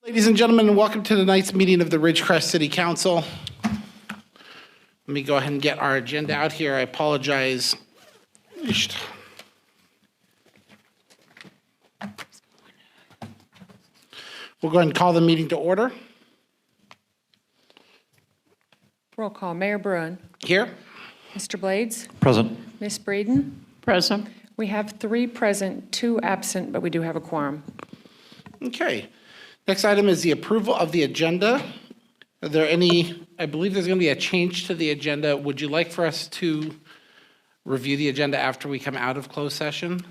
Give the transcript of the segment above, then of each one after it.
Ladies and gentlemen, welcome to tonight's meeting of the Ridgecrest City Council. Let me go ahead and get our agenda out here. I apologize. We'll go ahead and call the meeting to order. Roll call. Mayor Bruin. Here. Mr. Blades. Present. Ms. Breeden. Present. We have 3 present, 2 absent, but we do have a quorum. Okay. Next item is the approval of the agenda. Are there any, I believe there's going to be a change to the agenda. Would you like for us to review the agenda after we come out of closed session?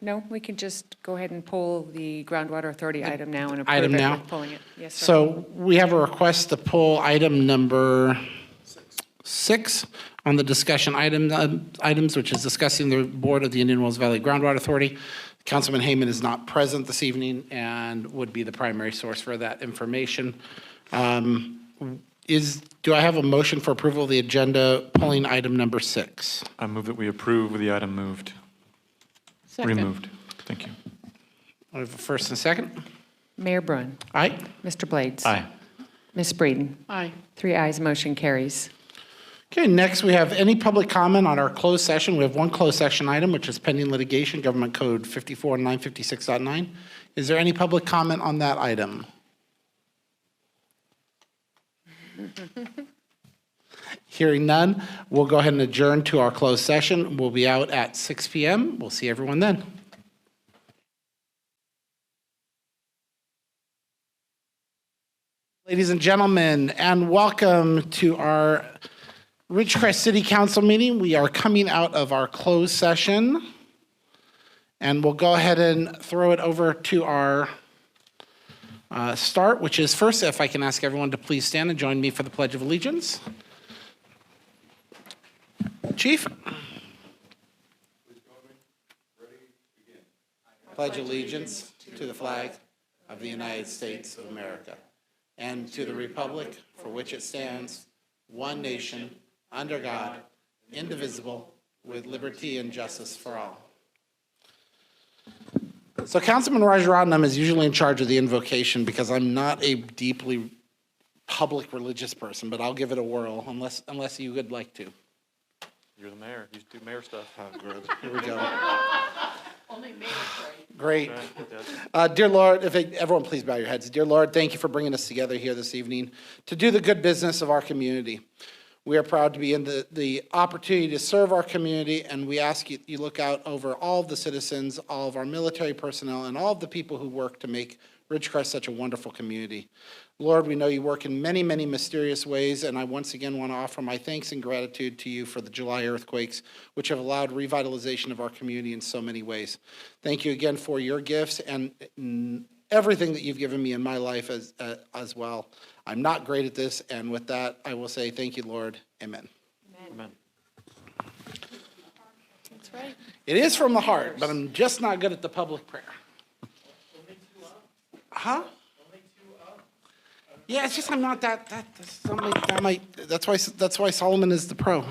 No, we can just go ahead and pull the groundwater authority item now and approve Item it now? with pulling it. Yes, sir. So we have a request to pull item number 6 on the discussion items, which is discussing the board of the Indian Wells Valley Groundwater Authority. Councilman Heyman is not present this evening and would be the primary source for that information. Do I have a motion for approval of the agenda pulling item number 6? I move that we approve the item moved. Second. Removed. Thank you. I have a first and a second. Mayor Bruin. Aye. Mr. Blades. Aye. Ms. Breeden. Aye. 3 ayes, motion carries. Okay, next we have any public comment on our closed session. We have one closed session item, which is pending litigation, Government Code 54956.9. Is there any public comment on that item? Hearing none, we'll go ahead and adjourn to our closed session. We'll be out at 6 p.m. We'll see everyone then. Ladies and gentlemen, and welcome to our Ridgecrest City Council meeting. We are coming out of our closed session, and we'll go ahead and throw it over to our start, which is first, if I can ask everyone to please stand and join me for the Pledge of Allegiance. Chief. Pledge allegiance to the flag of the United States of America and to the republic for which it stands, one nation, under God, indivisible, with liberty and justice for all. So Councilman Rajaratnam is usually in charge of the invocation because I'm not a deeply public religious person, but I'll give it a whirl unless you would like to. You're the mayor. You do mayor stuff. Oh, good. Here we go. Only mayor. Great. Dear Lord, if everyone please bow your heads. Dear Lord, thank you for bringing us together here this evening to do the good business of our community. We are proud to be in the opportunity to serve our community, and we ask you look out over all of the citizens, all of our military personnel, and all of the people who work to make Ridgecrest such a wonderful community. Lord, we know you work in many, many mysterious ways, and I once again want to offer my thanks and gratitude to you for the July earthquakes, which have allowed revitalization of our community in so many ways. Thank you again for your gifts and everything that you've given me in my life as well. I'm not great at this, and with that, I will say thank you, Lord. Amen. Amen. That's right. It is from the heart, but I'm just not good at the public prayer. Huh? Yeah, it's just I'm not that's why Solomon is the pro.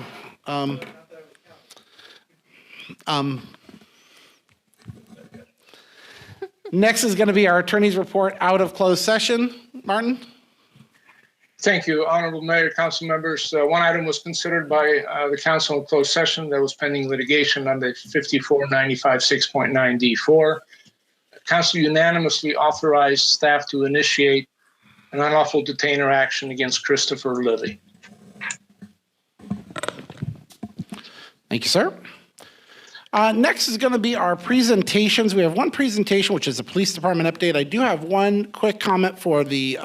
Next is going to be our attorney's report out of closed session. Martin? Thank you, Honorable Mayor, council members. One item was considered by the council in closed session that was pending litigation under 5495.6.9D4. Council unanimously authorized staff to initiate an unlawful detainer action against Christopher Lilly. Thank you, sir. Next is going to be our presentations. We have one presentation, which is a police department update. I do have one quick comment for the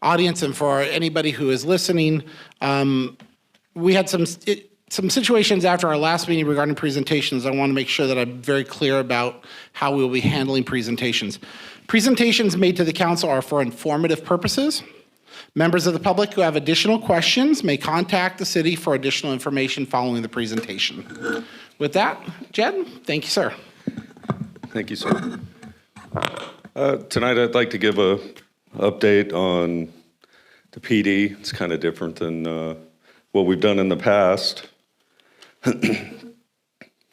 audience and for anybody who is listening. We had some situations after our last meeting regarding presentations. I want to make sure that I'm very clear about how we will be handling presentations. Presentations made to the council are for informative purposes. Members of the public who have additional questions may contact the city for additional information following the presentation. With that, Jed, thank you, sir. Thank you, sir. Tonight I'd like to give an update on the PD. It's kind of different than what we've done in the past.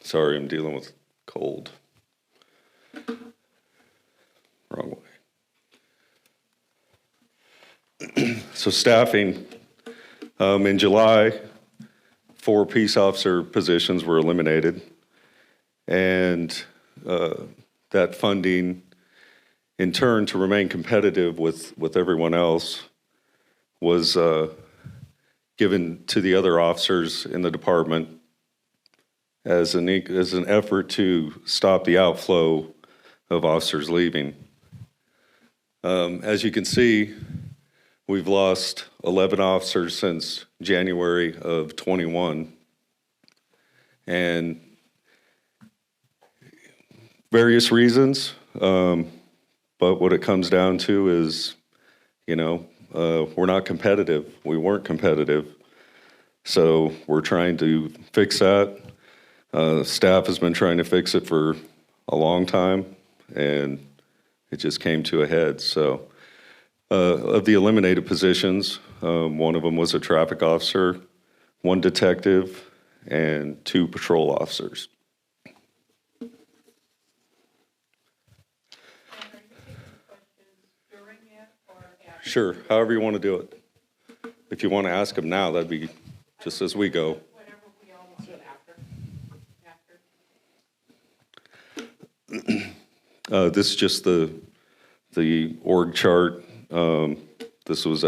Sorry, I'm dealing with cold. Wrong way. So staffing, in July, 4 peace officer positions were eliminated. And that funding, in turn, to remain competitive with everyone else, was given to the other officers in the department as an effort to stop the outflow of officers leaving. As you can see, we've lost 11 officers since January of 21. And various reasons, but what it comes down to is, we're not competitive. We weren't competitive. So we're trying to fix that. Staff has been trying to fix it for a long time, and it just came to a head. So of the eliminated positions, one of them was a traffic officer, 1 detective, and 2 patrol officers. Sure, however you want to do it. If you want to ask them now, that'd be just as we go. This is just the org chart. This was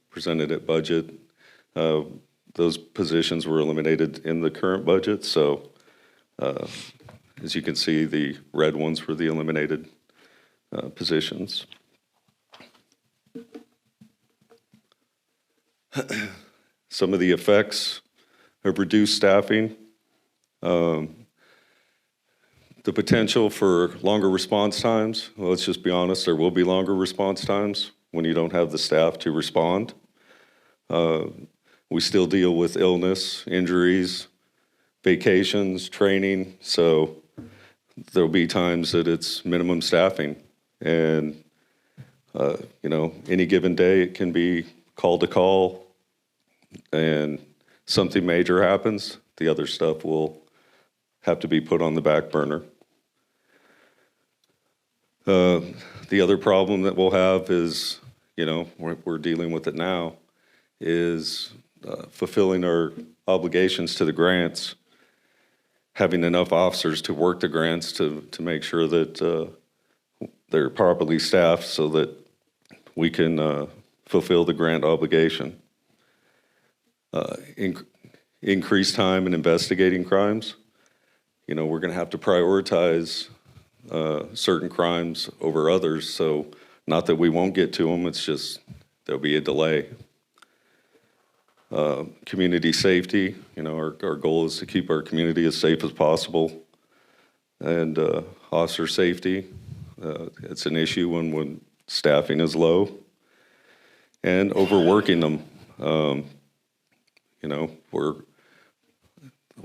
presented at budget. Those positions were eliminated in the current budget. So as you can see, the red ones were the eliminated positions. Some of the effects of reduced staffing, the potential for longer response times. Well, let's just be honest, there will be longer response times when you don't have the staff to respond. We still deal with illness, injuries, vacations, training, so there'll be times that it's minimum staffing. And, any given day it can be call to call, and something major happens, the other stuff will have to be put on the back burner. The other problem that we'll have is, we're dealing with it now, is fulfilling our obligations to the grants, having enough officers to work the grants to make sure that they're properly staffed so that we can fulfill the grant obligation. Increased time in investigating crimes. We're going to have to prioritize certain crimes over others. So not that we won't get to them, it's just there'll be a delay. Community safety, our goal is to keep our community as safe as possible. And officer safety, it's an issue when staffing is low. And overworking them.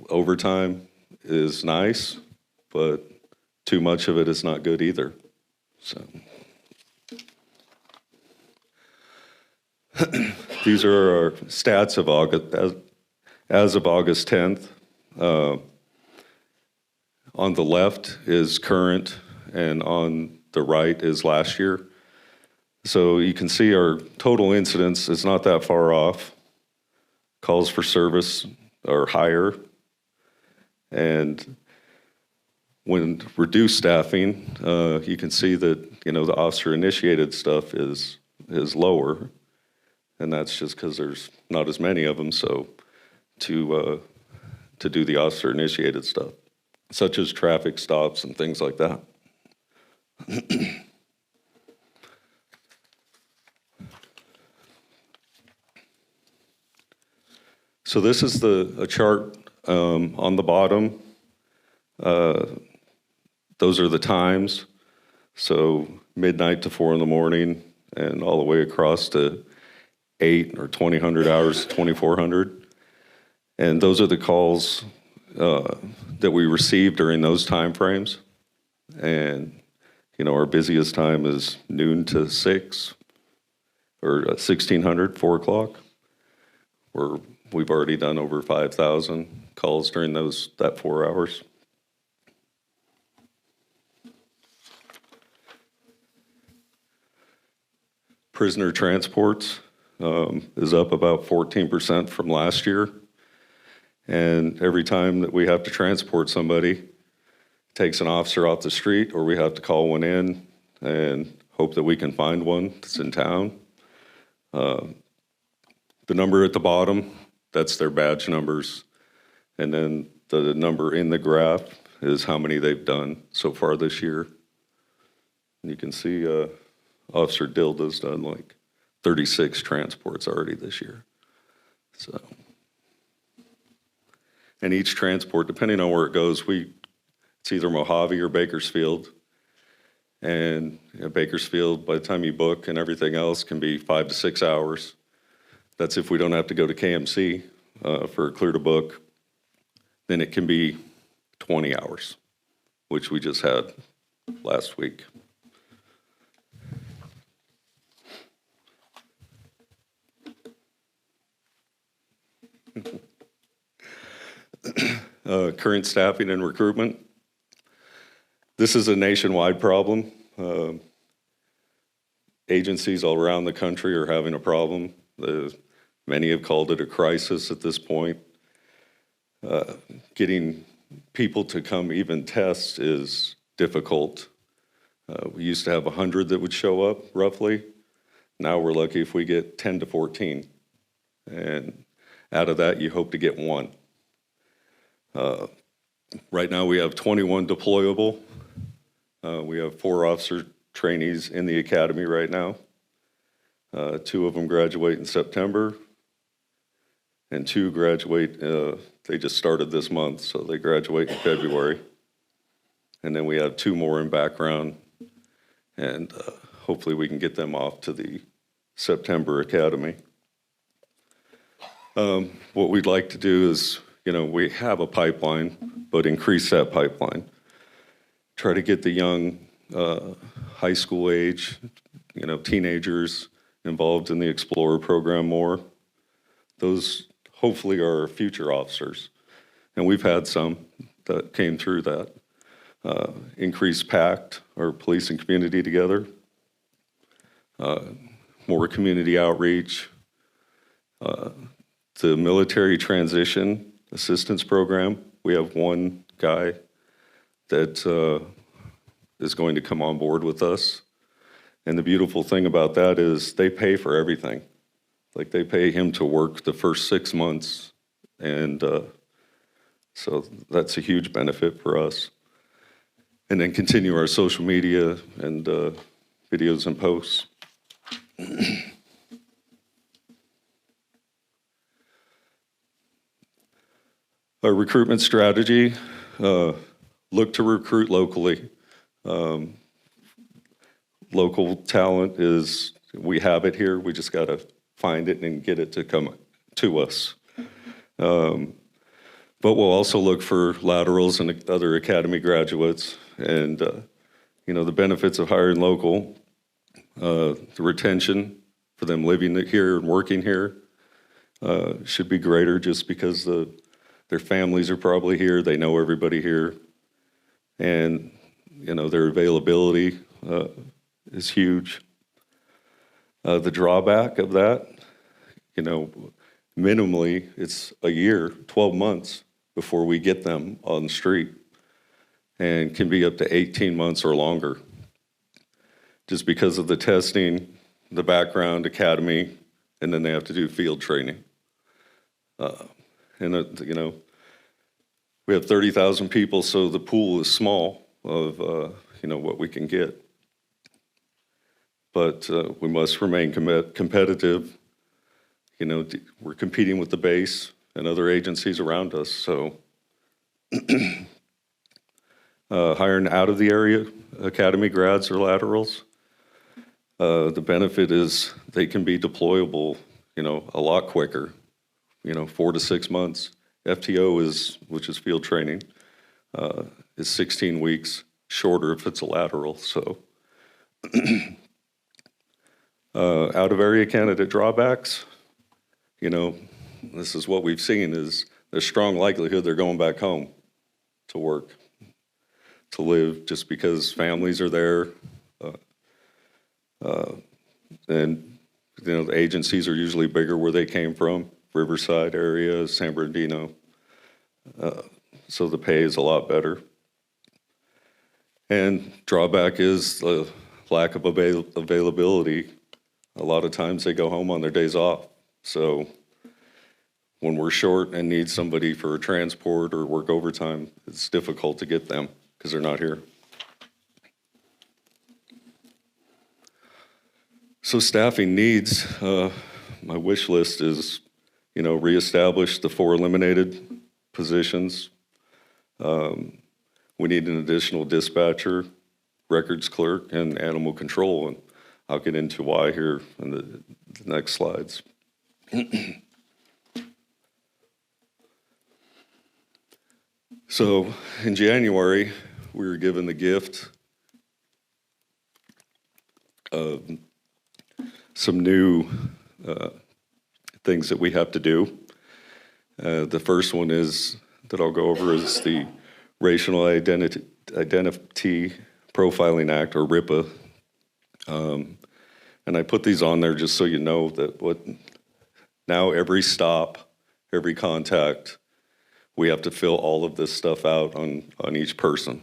Overtime is nice, but too much of it is not good either. So these are our stats of August, as of August 10th. On the left is current, and on the right is last year. So you can see our total incidence is not that far off. Calls for service are higher. And when reduced staffing, you can see that, the officer-initiated stuff is lower. And that's just because there's not as many of them, so to do the officer-initiated stuff, such as traffic stops and things like that. So this is a chart on the bottom. Those are the times. So midnight to 4 in the morning, and all the way across to 8 or 2000 hours, 2400. And those are the calls that we receive during those time frames. And, our busiest time is noon to 6 or 1600, 4 o'clock. We've already done over 5,000 calls during that 4 hours. Prisoner transports. is up about 14% from last year. And every time that we have to transport somebody, it takes an officer off the street, or we have to call one in and hope that we can find one that's in town. The number at the bottom, that's their badge numbers. And then the number in the graph is how many they've done so far this year. And you can see Officer Dilda's done like 36 transports already this year. So, and each transport, depending on where it goes, it's either Mojave or Bakersfield. And Bakersfield, by the time you book and everything else, can be 5 to 6 hours. That's if we don't have to go to KMC for a clear to book. Then it can be 20 hours, which we just had last week. Current staffing and recruitment. This is a nationwide problem. Agencies all around the country are having a problem. Many have called it a crisis at this point. Getting people to come even test is difficult. We used to have 100 that would show up, roughly. Now we're lucky if we get 10 to 14. And out of that, you hope to get one. Right now, we have 21 deployable. We have 4 officer trainees in the academy right now. 2 of them graduate in September, and 2 graduate, they just started this month, so they graduate in February. And then we have 2 more in background, and hopefully we can get them off to the September academy. What we'd like to do is, we have a pipeline, but increase that pipeline. Try to get the young high school age, teenagers involved in the Explorer program more. Those hopefully are our future officers. And we've had some that came through that. Increase PACT, or police and community together. More community outreach. The military transition assistance program, we have one guy that is going to come on board with us. And the beautiful thing about that is they pay for everything. Like, they pay him to work the first 6 months. And so that's a huge benefit for us. And then continue our social media and videos and posts. Our recruitment strategy, look to recruit locally. Local talent is, we have it here, we just gotta find it and get it to come to us. But we'll also look for laterals and other academy graduates. And, the benefits of hiring local, the retention for them living here and working here should be greater, just because their families are probably here, they know everybody here. And, their availability is huge. The drawback of that, minimally, it's a year, 12 months before we get them on the street, and can be up to 18 months or longer, just because of the testing, the background, academy, and then they have to do field training. We have 30,000 people, so the pool is small of, what we can get. But we must remain competitive. We're competing with the base and other agencies around us, so hiring out of the area academy grads or laterals, the benefit is they can be deployable, a lot quicker, 4 to 6 months. FTO which is field training, is 16 weeks, shorter if it's a lateral, so. Out of area candidate drawbacks, this is what we've seen, is there's strong likelihood they're going back home to work, to live, just because families are there. And the agencies are usually bigger where they came from, Riverside area, San Bernardino. So the pay is a lot better. And drawback is the lack of availability. A lot of times they go home on their days off. So when we're short and need somebody for a transport or work overtime, it's difficult to get them because they're not here. So staffing needs, my wish list is, reestablish the 4 eliminated positions. We need an additional dispatcher, records clerk, and animal control, and I'll get into why here in the next slides. So in January, we were given the gift of some new things that we have to do. The first one is that I'll go over is the Racial Identity Profiling Act, or RIPA. And I put these on there just so you know that now every stop, every contact, we have to fill all of this stuff out on each person.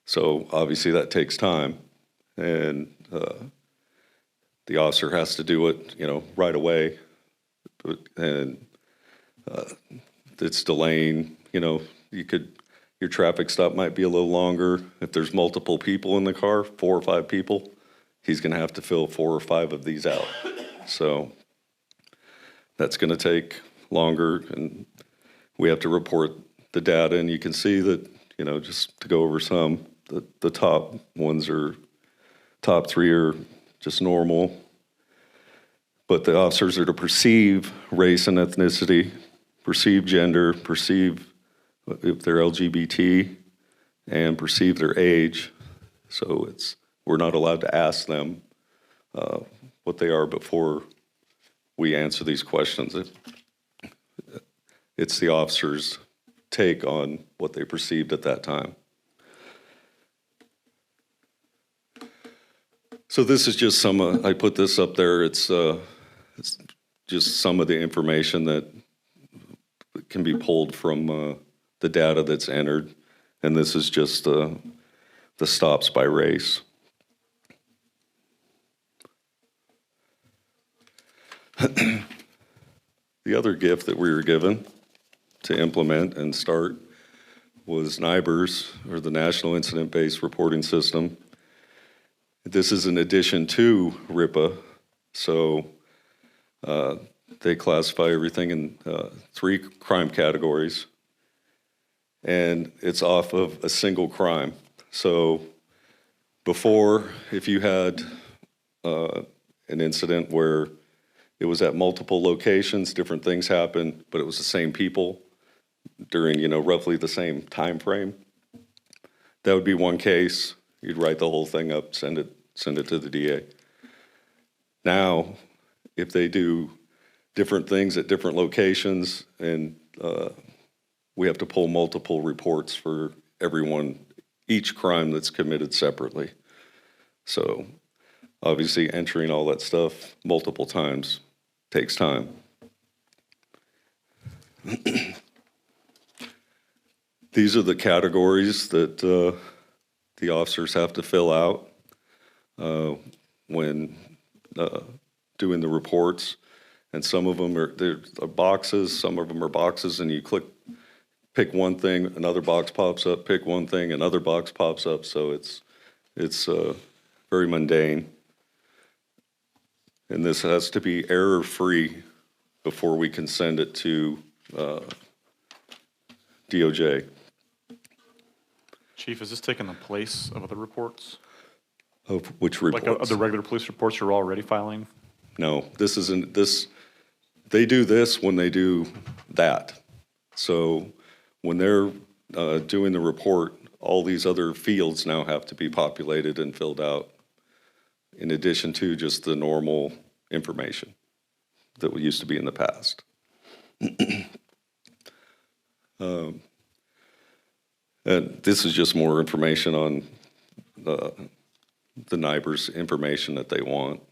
So obviously that takes time, and the officer has to do it, right away, and it's delaying. Your traffic stop might be a little longer. If there's multiple people in the car, 4 or 5 people, he's going to have to fill 4 or 5 of these out. So that's going to take longer, and we have to report the data. And you can see that, just to go over some, the top ones top 3 are just normal. But the officers are to perceive race and ethnicity, perceive gender, perceive if they're LGBT, and perceive their age. So we're not allowed to ask them what they are before we answer these questions. It's the officer's take on what they perceived at that time. So this is just some, I put this up there, it's just some of the information that can be pulled from the data that's entered, and this is just the stops by race. The other gift that we were given to implement and start was NIBRS, or the National Incident-Based Reporting System. This is in addition to RIPA, so they classify everything in 3 crime categories, and it's off of a single crime. So before, if you had an incident where it was at multiple locations, different things happened, but it was the same people during, roughly the same time frame, that would be one case. You'd write the whole thing up, send it to the DA. Now, if they do different things at different locations, and we have to pull multiple reports for each crime that's committed separately. So obviously entering all that stuff multiple times takes time. These are the categories that the officers have to fill out when doing the reports. And some of them are boxes, some of them are boxes, and you pick one thing, another box pops up, pick one thing, another box pops up. So it's very mundane. And this has to be error-free before we can send it to DOJ. Chief, is this taking the place of other reports? Of which reports? Like of the regular police reports you're already filing? No, this isn't. They do this when they do that. So when they're doing the report, all these other fields now have to be populated and filled out, in addition to just the normal information that used to be in the past. And this is just more information on the NIBRS information that they want.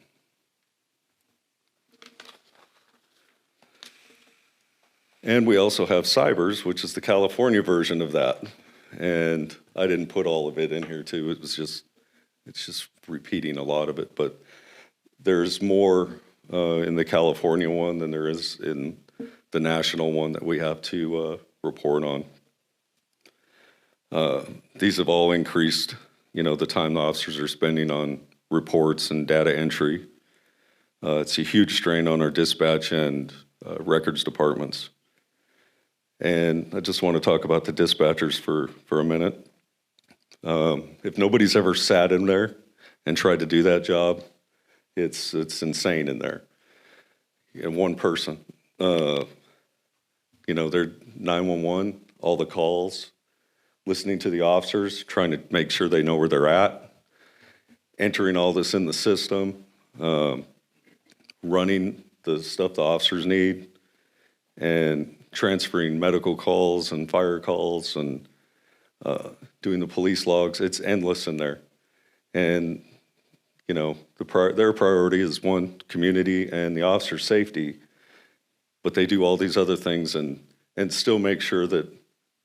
And we also have cybers, which is the California version of that. And I didn't put all of it in here too. It's just repeating a lot of it. But there's more in the California one than there is in the national one that we have to report on. These have all increased, the time the officers are spending on reports and data entry. It's a huge strain on our dispatch and records departments. And I just want to talk about the dispatchers for a minute. If nobody's ever sat in there and tried to do that job, it's insane in there. And one person, they're 911, all the calls, listening to the officers, trying to make sure they know where they're at, entering all this in the system, running the stuff the officers need, and transferring medical calls and fire calls and doing the police logs. It's endless in there. And, their priority is one, community and the officer's safety, but they do all these other things and still make sure that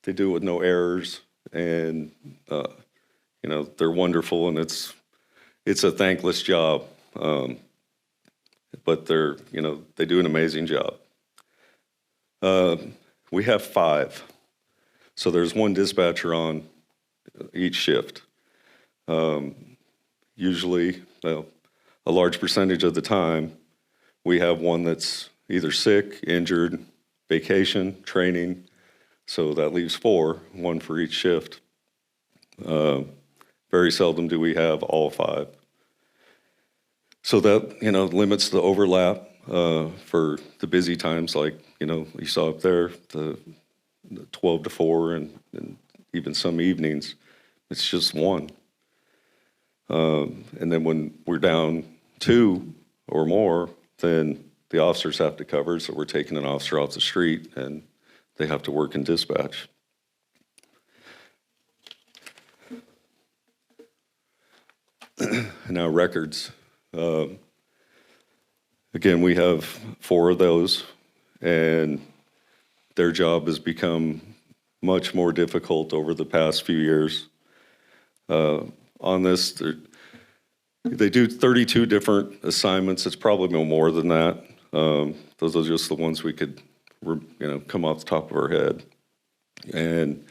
they do it with no errors. And, they're wonderful, and it's a thankless job. But they do an amazing job. We have 5. So there's one dispatcher on each shift. Usually, a large percentage of the time, we have one that's either sick, injured, vacation, training. So that leaves 4, one for each shift. Very seldom do we have all 5. So that, limits the overlap for the busy times, like, you saw up there, the 12 to 4 and even some evenings. It's just one. And then when we're down 2 or more, then the officers have to cover, so we're taking an officer off the street and they have to work in dispatch. Now records. Again, we have 4 of those, and their job has become much more difficult over the past few years. On this, they do 32 different assignments. It's probably no more than that. Those are just the ones we could, come off the top of our head. And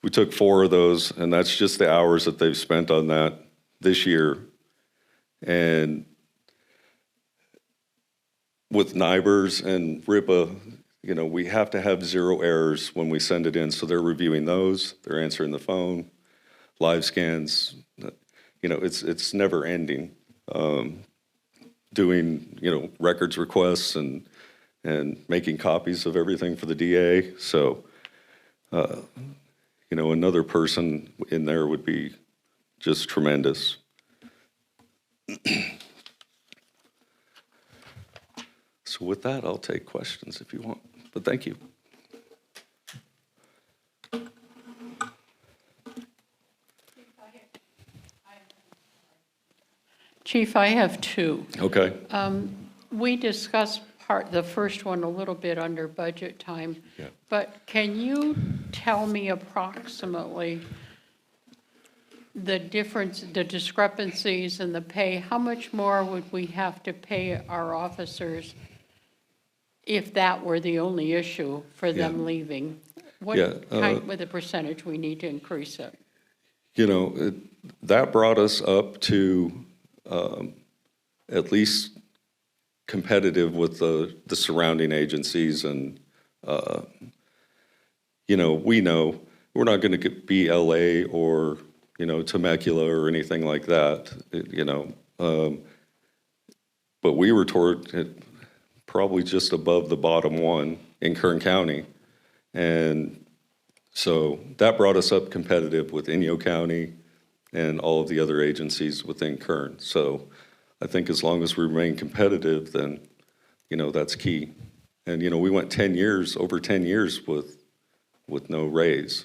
we took 4 of those, and that's just the hours that they've spent on that this year. And with NIBRs and RIPA, we have to have 0 errors when we send it in. So they're reviewing those, they're answering the phone, live scans. It's never ending. Doing, records requests and making copies of everything for the DA. So, another person in there would be just tremendous. So with that, I'll take questions if you want, but thank you. Chief, I have 2. Okay. We discussed the first one a little bit under budget time. Yeah. But can you tell me approximately the difference, the discrepancies in the pay? How much more would we have to pay our officers if that were the only issue for them leaving? What kind with the percentage we need to increase it? That brought us up to at least competitive with the surrounding agencies. And, we know we're not going to be LA or, Temecula or anything like that, but we were toward probably just above the bottom one in Kern County. And so that brought us up competitive with Inyo County and all of the other agencies within Kern. So I think as long as we remain competitive, then, that's key. And, we went over 10 years with no raise.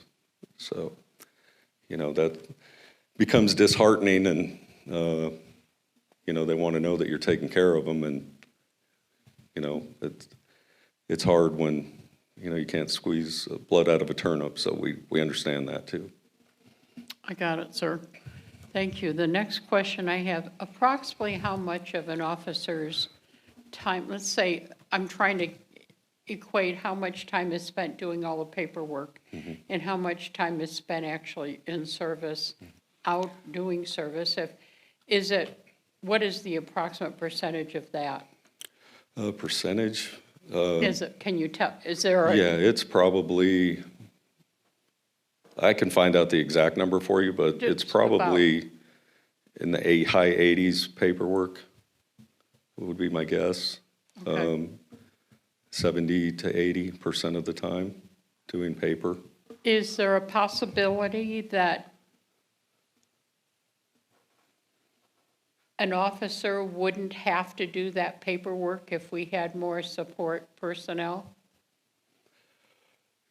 So, that becomes disheartening, and, they want to know that you're taking care of them. And, it's hard when, you can't squeeze blood out of a turnip, so we understand that too. I got it, sir. Thank you. The next question I have, approximately how much of an officer's time, let's say, I'm trying to equate how much time is spent doing all the paperwork and how much time is spent actually in service, out doing service. What is the approximate percentage of that? Percentage? Can you tell, is there Yeah, it's probably, I can find out the exact number for you, but it's Just probably in the high 80s paperwork, would be my guess. Okay. 70 to 80% of the time doing paper. Is there a possibility that an officer wouldn't have to do that paperwork if we had more support personnel?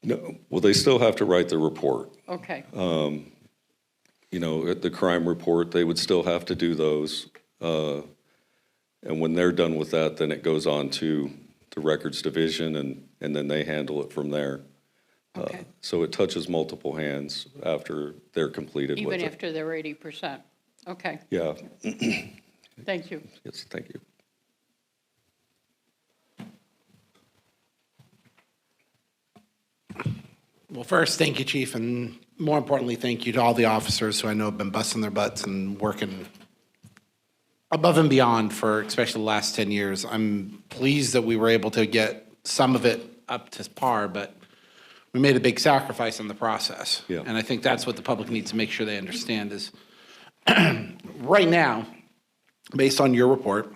No, well, they still have to write the report. Okay, At the crime report, they would still have to do those. And when they're done with that, then it goes on to the records division, and then they handle it from there. okay. So it touches multiple hands after they're completed with Even it. after they're 80%? Okay, Yeah, thank you. yes, thank you. Well, first, thank you, Chief, and more importantly, thank you to all the officers who I know have been busting their butts and working above and beyond for especially the last 10 years. I'm pleased that we were able to get some of it up to par, but we made a big sacrifice in the process. Yeah. And I think that's what the public needs to make sure they understand is right now, based on your report,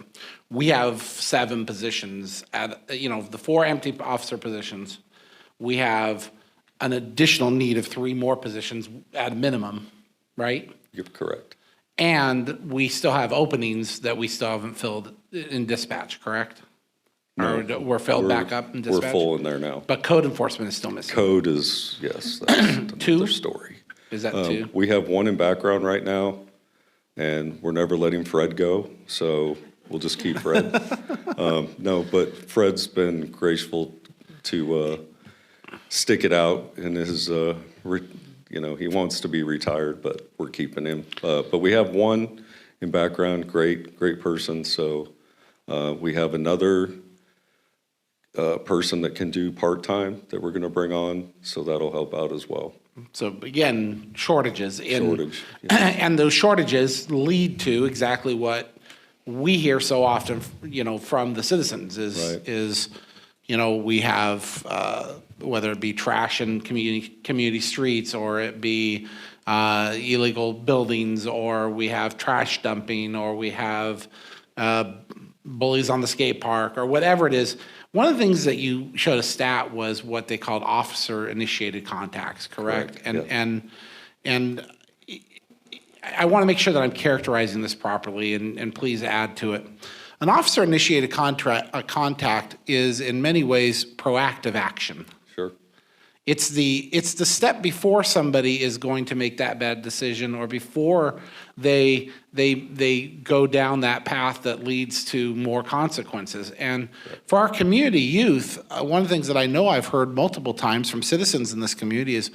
we have 7 positions at, the 4 empty officer positions. We have an additional need of 3 more positions at a minimum, right? You're correct. And we still have openings that we still haven't filled in dispatch, correct? Or we're filled back up in dispatch? We're full in there now. But code enforcement is still missing. Code is, yes, that's 2? another story. Is that 2? We have 1 in background right now, and we're never letting Fred go, so we'll just keep Fred. No, but Fred's been graceful to stick it out in his, he wants to be retired, but we're keeping him. But we have 1 in background, great person, so we have another person that can do part-time that we're going to bring on, so that'll help out as well. So again, shortages. Shortage, And those shortages lead to exactly what we hear so often, from the citizens Right. is, we have, whether it be trash in community streets, or it be illegal buildings, or we have trash dumping, or we have bullies on the skate park, or whatever it is. One of the things that you showed a stat was what they called officer-initiated contacts, correct? Correct, And I want to make sure that I'm characterizing this properly, and please add to it. An officer-initiated contact is in many ways proactive action. Sure. It's the step before somebody is going to make that bad decision, or before they go down that path that leads to more consequences. And for our community youth, one of the things that I know I've heard multiple times from citizens in this community is,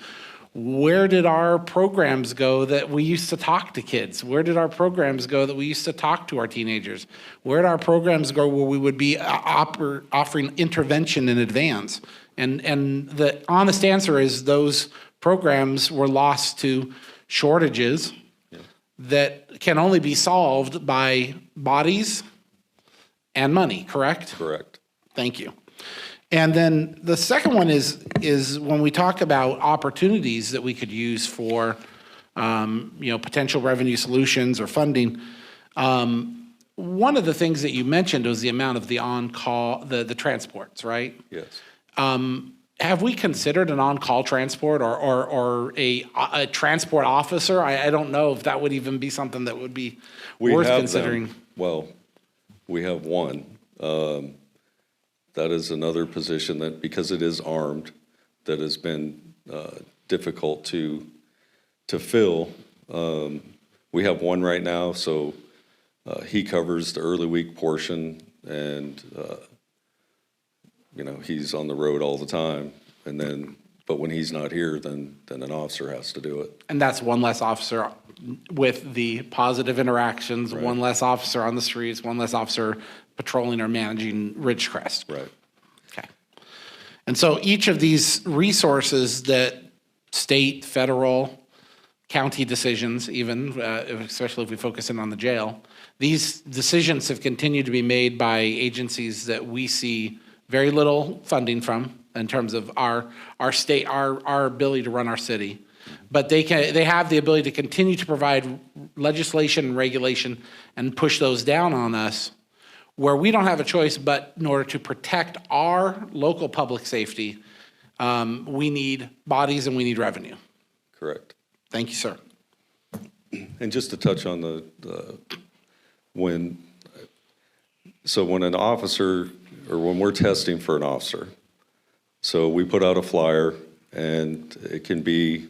where did our programs go that we used to talk to kids? Where did our programs go that we used to talk to our teenagers? Where did our programs go where we would be offering intervention in advance? And the honest answer is those programs were lost to shortages that can only be solved by bodies and money, correct? Correct. Thank you. And then the second one is when we talk about opportunities that we could use for, potential revenue solutions or funding. One of the things that you mentioned was the amount of the on-call, the transports, right? Yes. Have we considered an on-call transport or a transport officer? I don't know if that would even be something that would be worth considering. Well, we have 1. That is another position that, because it is armed, that has been difficult to fill. We have 1 right now, so he covers the early week portion, and he's on the road all the time. And then, but when he's not here, then an officer has to do it. And that's one less officer with the positive interactions, Right. one less officer on the streets, one less officer patrolling or managing Ridgecrest. Right. Okay. And so each of these resources that state, federal, county decisions even, especially if we focus in on the jail, these decisions have continued to be made by agencies that we see very little funding from in terms of our state, our ability to run our city. But they have the ability to continue to provide legislation and regulation and push those down on us where we don't have a choice, but in order to protect our local public safety, we need bodies and we need revenue. Correct. Thank you, sir. And just to touch on when an officer, or when we're testing for an officer, so we put out a flyer, and it can be,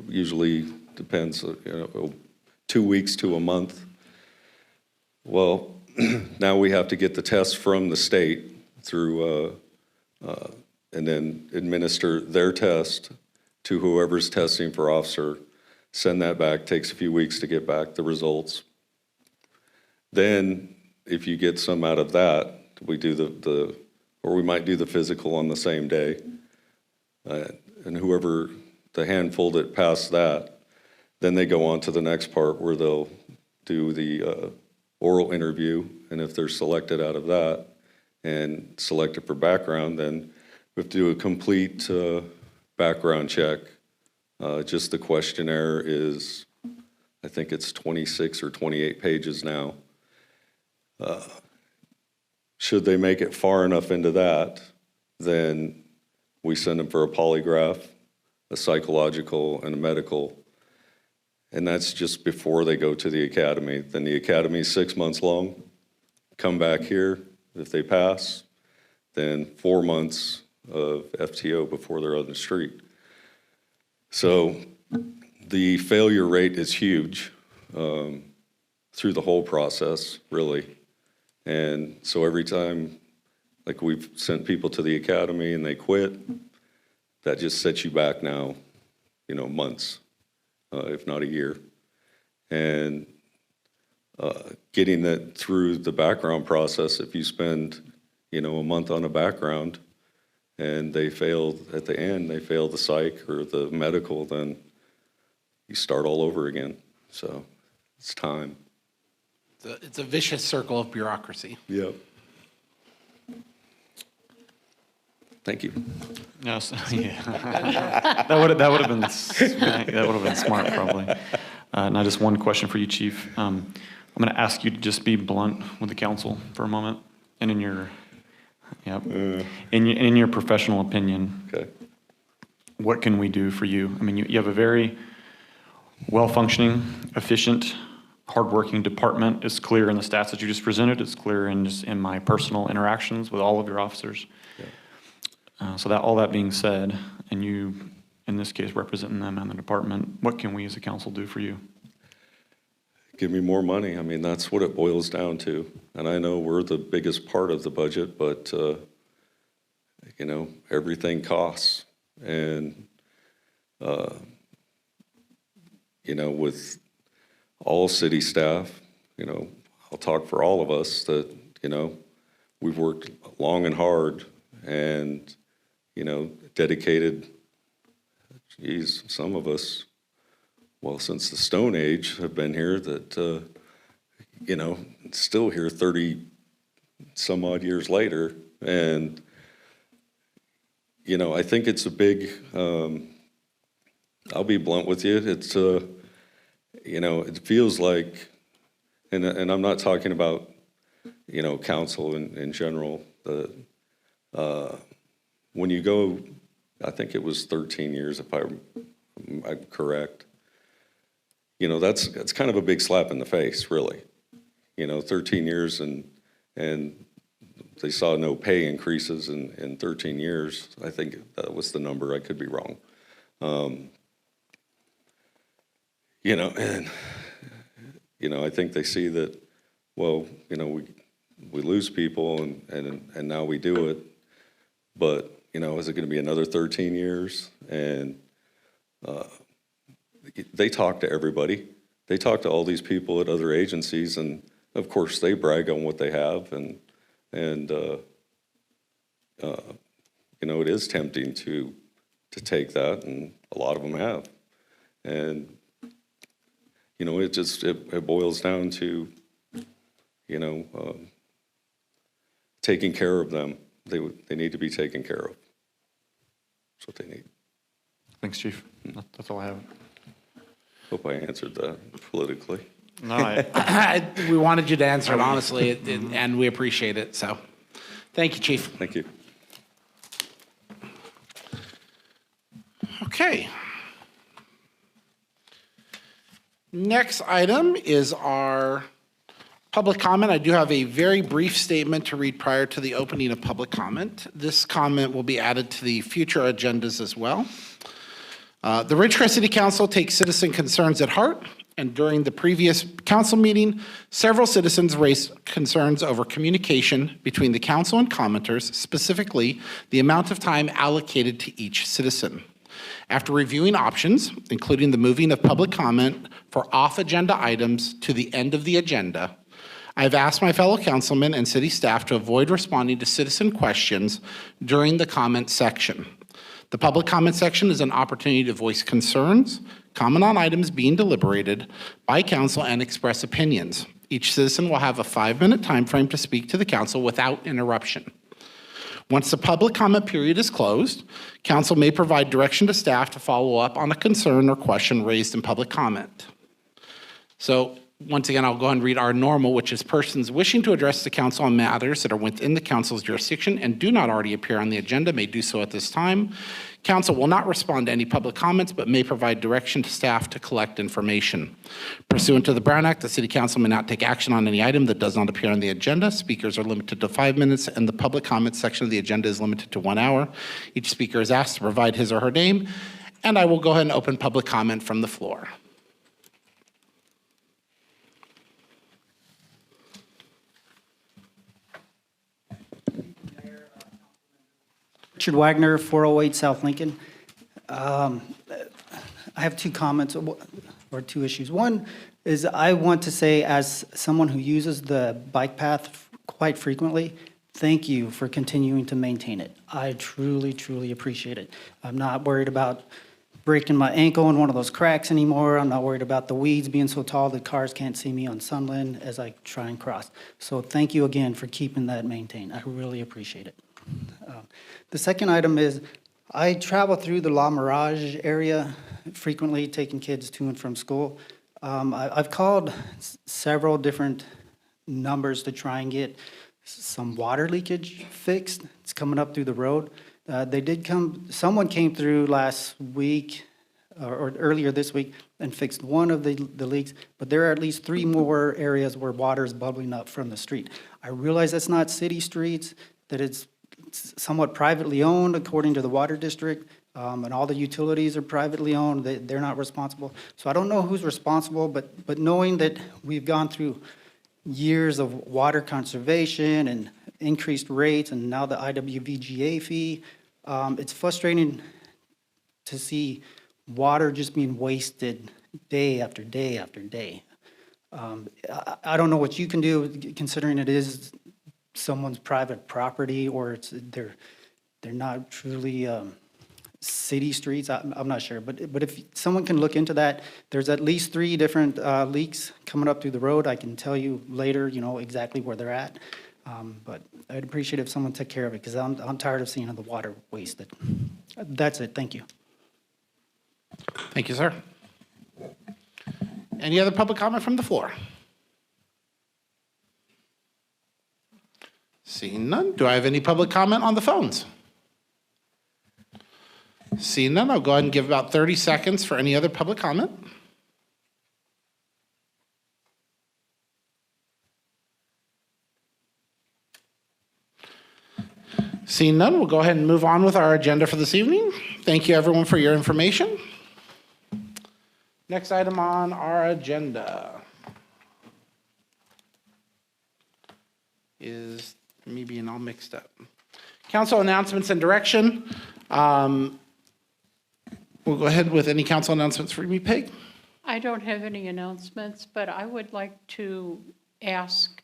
usually depends, 2 weeks to a month. Well, now we have to get the test from the state through, and then administer their test to whoever's testing for officer, send that back, takes a few weeks to get back the results. Then, if you get some out of that, we do or we might do the physical on the same day. And whoever, the handful that pass that, then they go on to the next part where they'll do the oral interview. And if they're selected out of that and selected for background, then we have to do a complete background check. Just the questionnaire is, I think it's 26 or 28 pages now. Should they make it far enough into that, then we send them for a polygraph, a psychological, and a medical. And that's just before they go to the academy. Then the academy is 6 months long. Come back here. If they pass, then 4 months of FTO before they're on the street. So the failure rate is huge through the whole process, really. And so every time, like we've sent people to the academy and they quit, that just sets you back now, months, if not a year. And getting that through the background process, if you spend, a month on a background and they failed at the end, they failed the psych or the medical, then you start all over again. So it's time. It's a vicious circle of bureaucracy. Yep. Thank you. Yes, yeah. That would have been smart, probably. Now, just one question for you, Chief. I'm going to ask you to just be blunt with the council for a moment, and in your professional opinion, Okay. what can we do for you? I mean, you have a very well-functioning, efficient, hardworking department. It's clear in the stats that you just presented. It's clear in my personal interactions with all of your officers. Yeah. So all that being said, and you, in this case, representing them and the department, what can we as a council do for you? Give me more money. I mean, that's what it boils down to. And I know we're the biggest part of the budget, but, everything costs. And, with all city staff, I'll talk for all of us that, we've worked long and hard and, dedicated, some of us, well, since the Stone Age have been here that, still here 30 some odd years later. And, I think it's a big, I'll be blunt with you. It's, it feels like, and I'm not talking about, council in general, when you go, I think it was 13 years, if I'm correct, that's kind of a big slap in the face, really. 13 years and they saw no pay increases in 13 years. I think that was the number. I could be wrong. And, I think they see that, well, we lose people and now we do it. But, is it going to be another 13 years? And they talk to everybody. They talk to all these people at other agencies, and of course they brag on what they have, and it is tempting to take that, and a lot of them have. And it boils down to taking care of them. They need to be taken care of. That's what they need. Thanks, Chief. That's all I have. Hope I answered that politically. No, We wanted you to answer it honestly, and we appreciate it, so. Thank you, Chief. Thank you. Okay. Next item is our public comment. I do have a very brief statement to read prior to the opening of public comment. This comment will be added to the future agendas as well. The Ridgecrest City Council takes citizen concerns at heart, and during the previous council meeting, several citizens raised concerns over communication between the council and commenters, specifically the amount of time allocated to each citizen. After reviewing options, including the moving of public comment for off-agenda items to the end of the agenda, I've asked my fellow councilmen and city staff to avoid responding to citizen questions during the comment section. The public comment section is an opportunity to voice concerns, comment on items being deliberated by council, and express opinions. Each citizen will have a 5-minute time frame to speak to the council without interruption. Once the public comment period is closed, council may provide direction to staff to follow up on a concern or question raised in public comment. So once again, I'll go ahead and read our normal, which is persons wishing to address the council on matters that are within the council's jurisdiction and do not already appear on the agenda may do so at this time. Council will not respond to any public comments, but may provide direction to staff to collect information. Pursuant to the Brown Act, the City Council may not take action on any item that does not appear on the agenda. Speakers are limited to 5 minutes, and the public comment section of the agenda is limited to 1 hour. Each speaker is asked to provide his or her name, and I will go ahead and open public comment from the floor. Richard Wagner, 408 South Lincoln. I have 2 comments or 2 issues. One is I want to say, as someone who uses the bike path quite frequently, thank you for continuing to maintain it. I truly, truly appreciate it. I'm not worried about breaking my ankle in one of those cracks anymore. I'm not worried about the weeds being so tall that cars can't see me on Sunland as I try and cross. So thank you again for keeping that maintained. I really appreciate it. The second item is I travel through the La Mirage area frequently, taking kids to and from school. I've called several different numbers to try and get some water leakage fixed. It's coming up through the road. Someone came through last week or earlier this week and fixed one of the leaks, but there are at least 3 more areas where water is bubbling up from the street. I realize that's not city streets, that it's somewhat privately owned according to the water district, and all the utilities are privately owned. They're not responsible. So I don't know who's responsible, but knowing that we've gone through years of water conservation and increased rates and now the IWVGA fee, it's frustrating to see water just being wasted day after day after day. I don't know what you can do, considering it is someone's private property, or they're not truly city streets. I'm not sure, but if someone can look into that, there's at least 3 different leaks coming up through the road. I can tell you later, exactly where they're at. But I'd appreciate if someone took care of it, because I'm tired of seeing the water wasted. That's it. Thank you. Thank you, sir. Any other public comment from the floor? Seeing none, do I have any public comment on the phones? Seeing none, I'll go ahead and give about 30 seconds for any other public comment. Seeing none, we'll go ahead and move on with our agenda for this evening. Thank you, everyone, for your information. Next item on our agenda is me being all mixed up. Council announcements and direction. We'll go ahead with any council announcements for me, Peg. I don't have any announcements, but I would like to ask,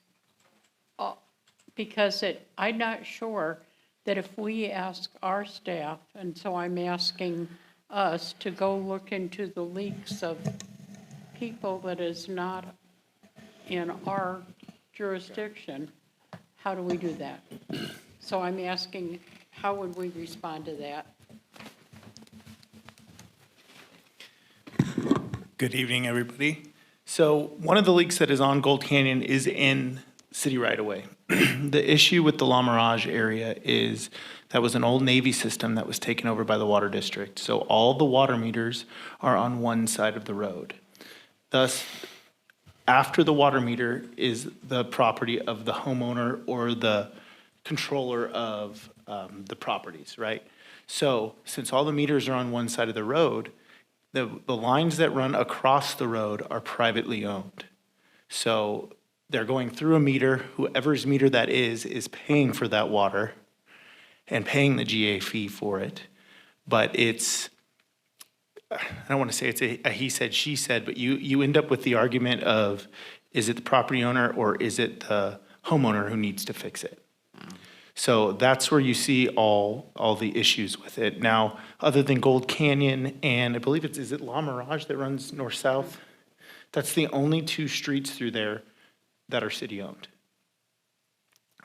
because I'm not sure that if we ask our staff, and so I'm asking us to go look into the leaks of people that is not in our jurisdiction, how do we do that? So I'm asking, how would we respond to that? Good evening, everybody. So one of the leaks that is on Gold Canyon is in city right away. The issue with the La Mirage area is that was an old Navy system that was taken over by the water district. So all the water meters are on one side of the road. Thus, after the water meter is the property of the homeowner or the controller of the properties, right? So since all the meters are on one side of the road, the lines that run across the road are privately owned. So they're going through a meter, whoever's meter that is paying for that water and paying the GA fee for it. But it's, I don't want to say it's a he said, she said, but you end up with the argument of, is it the property owner or is it the homeowner who needs to fix it? So that's where you see all the issues with it. Now, other than Gold Canyon and I believe is it La Mirage that runs north-south? That's the only two streets through there that are city-owned.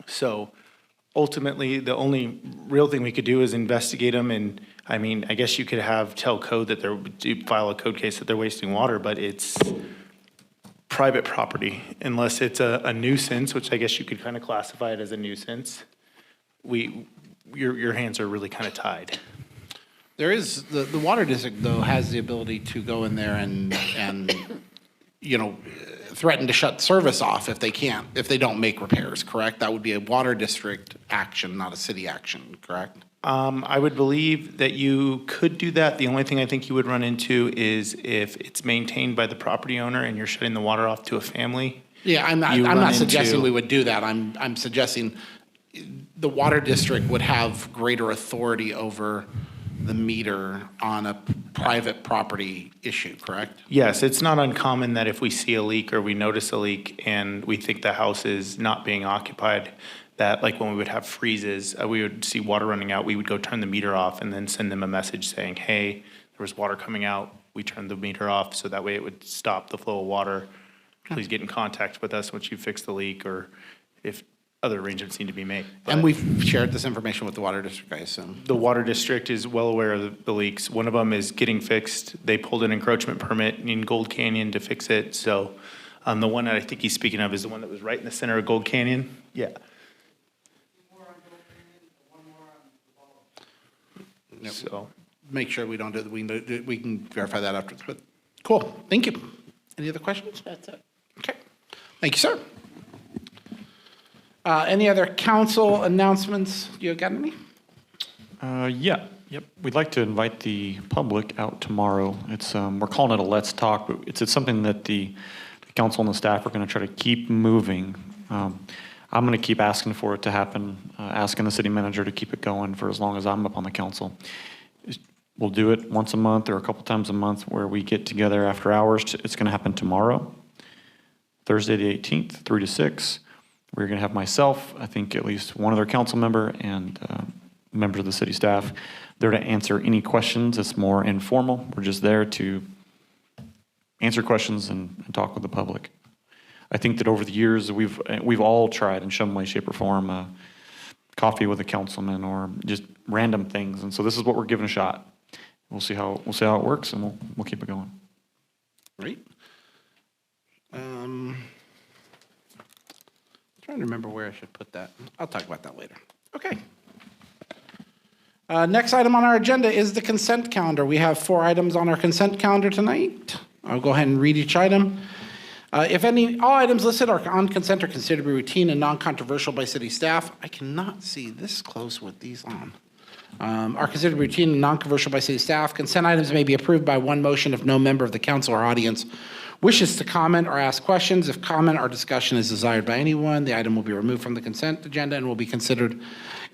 So ultimately, the only real thing we could do is investigate them. And I mean, I guess you could tell code that file a code case that they're wasting water, but it's private property unless it's a nuisance, which I guess you could kind of classify it as a nuisance. Your hands are really kind of tied. There is, the water district, though, has the ability to go in there and threaten to shut service off if they don't make repairs, correct? That would be a water district action, not a city action, correct? I would believe that you could do that. The only thing I think you would run into is if it's maintained by the property owner and you're shutting the water off to a family. Yeah, I'm not suggesting we would do that. I'm suggesting the water district would have greater authority over the meter on a private property issue, correct? Yes, it's not uncommon that if we see a leak or we notice a leak and we think the house is not being occupied, that like when we would have freezes, we would see water running out, we would go turn the meter off and then send them a message saying, hey, there was water coming out. We turned the meter off so that way it would stop the flow of water. Please get in contact with us once you fix the leak or if other arrangements need to be made. And we've shared this information with the water district, I assume. The water district is well aware of the leaks. One of them is getting fixed. They pulled an encroachment permit in Gold Canyon to fix it. So the one that I think he's speaking of is the one that was right in the center of Gold Canyon. Yeah. Yep. So Make sure we don't do it. We can verify that afterwards. But cool. Thank you. Any other questions? That's it. Okay. Thank you, sir. Any other council announcements? You got any? Yep. We'd like to invite the public out tomorrow. It's we're calling it a Let's Talk, but it's something that the council and the staff are going to try to keep moving. I'm going to keep asking for it to happen, asking the city manager to keep it going for as long as I'm up on the council. We'll do it once a month or a couple times a month where we get together after hours. It's going to happen tomorrow, Thursday the 18th, 3 to 6. We're going to have myself, I think at least one other council member, and members of the city staff there to answer any questions. It's more informal. We're just there to answer questions and talk with the public. I think that over the years, we've all tried in some way, shape, or form coffee with a councilman or just random things. And so this is what we're giving a shot. We'll see how it works, and we'll keep it going. Great. Trying to remember where I should put that. I'll talk about that later. Okay. Next item on our agenda is the consent calendar. We have 4 items on our consent calendar tonight. I'll go ahead and read each item. If any, all items listed are on consent are considered to be routine and non-controversial by city staff. I cannot see this close with these on. Are considered routine and non-controversial by city staff. Consent items may be approved by one motion if no member of the council or audience wishes to comment or ask questions. If comment or discussion is desired by anyone, the item will be removed from the consent agenda and will be considered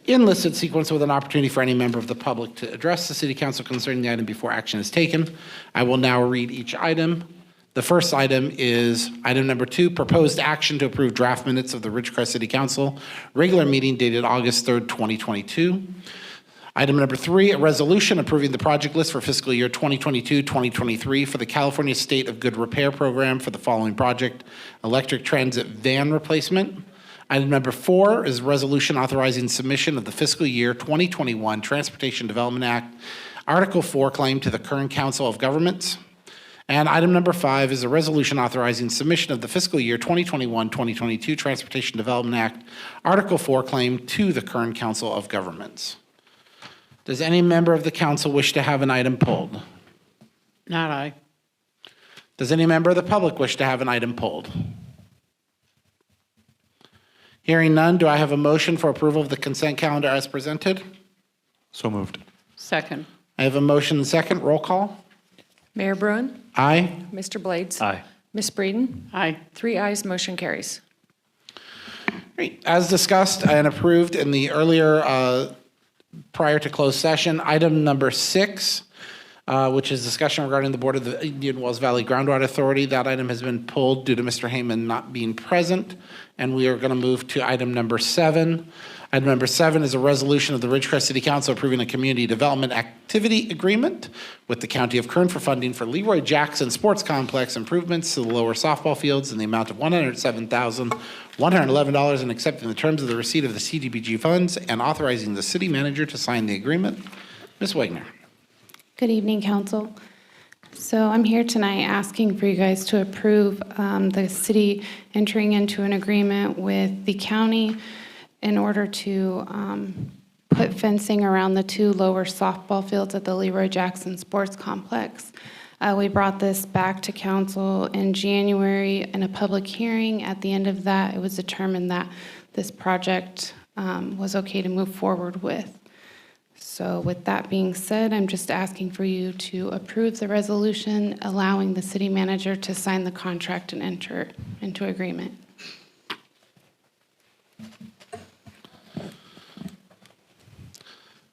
in listed sequence with an opportunity for any member of the public to address the city council concerning the item before action is taken. I will now read each item. The first item is item number 2, proposed action to approve draft minutes of the Ridgecrest City Council regular meeting dated August 3rd, 2022. Item number 3, a resolution approving the project list for fiscal year 2022-2023 for the California State of Good Repair Program for the following project: electric transit van replacement. Item number 4 is a resolution authorizing submission of the fiscal year 2021 Transportation Development Act, Article 4 claim to the Kern Council of Governments. And item number 5 is a resolution authorizing submission of the fiscal year 2021-2022 Transportation Development Act, Article 4 claim to the Kern Council of Governments. Does any member of the council wish to have an item pulled? Not I. Does any member of the public wish to have an item pulled? Hearing none, do I have a motion for approval of the consent calendar as presented? So moved. Second. I have a motion and second. Roll call. Mayor Bruin, Aye. Mr. Blades. Aye. Ms. Breeden, Aye. 3 ayes, motion carries. Great. As discussed and approved in the earlier, prior to closed session, item number 6, which is discussion regarding the Board of the Indian Wells Valley Groundwater Authority. That item has been pulled due to Mr. Heyman not being present, and we are going to move to item number 7. Item number 7 is a resolution of the Ridgecrest City Council approving a community development activity agreement with the County of Kern for funding for Leroy Jackson Sports Complex improvements to the lower softball fields in the amount of $107,111 and accepting the terms of the receipt of the CDBG funds and authorizing the city manager to sign the agreement. Ms. Wagner. Good evening, council. So I'm here tonight asking for you guys to approve the city entering into an agreement with the county in order to put fencing around the 2 lower softball fields at the Leroy Jackson Sports Complex. We brought this back to council in January in a public hearing. At the end of that, it was determined that this project was okay to move forward with. So with that being said, I'm just asking for you to approve the resolution allowing the city manager to sign the contract and enter into agreement.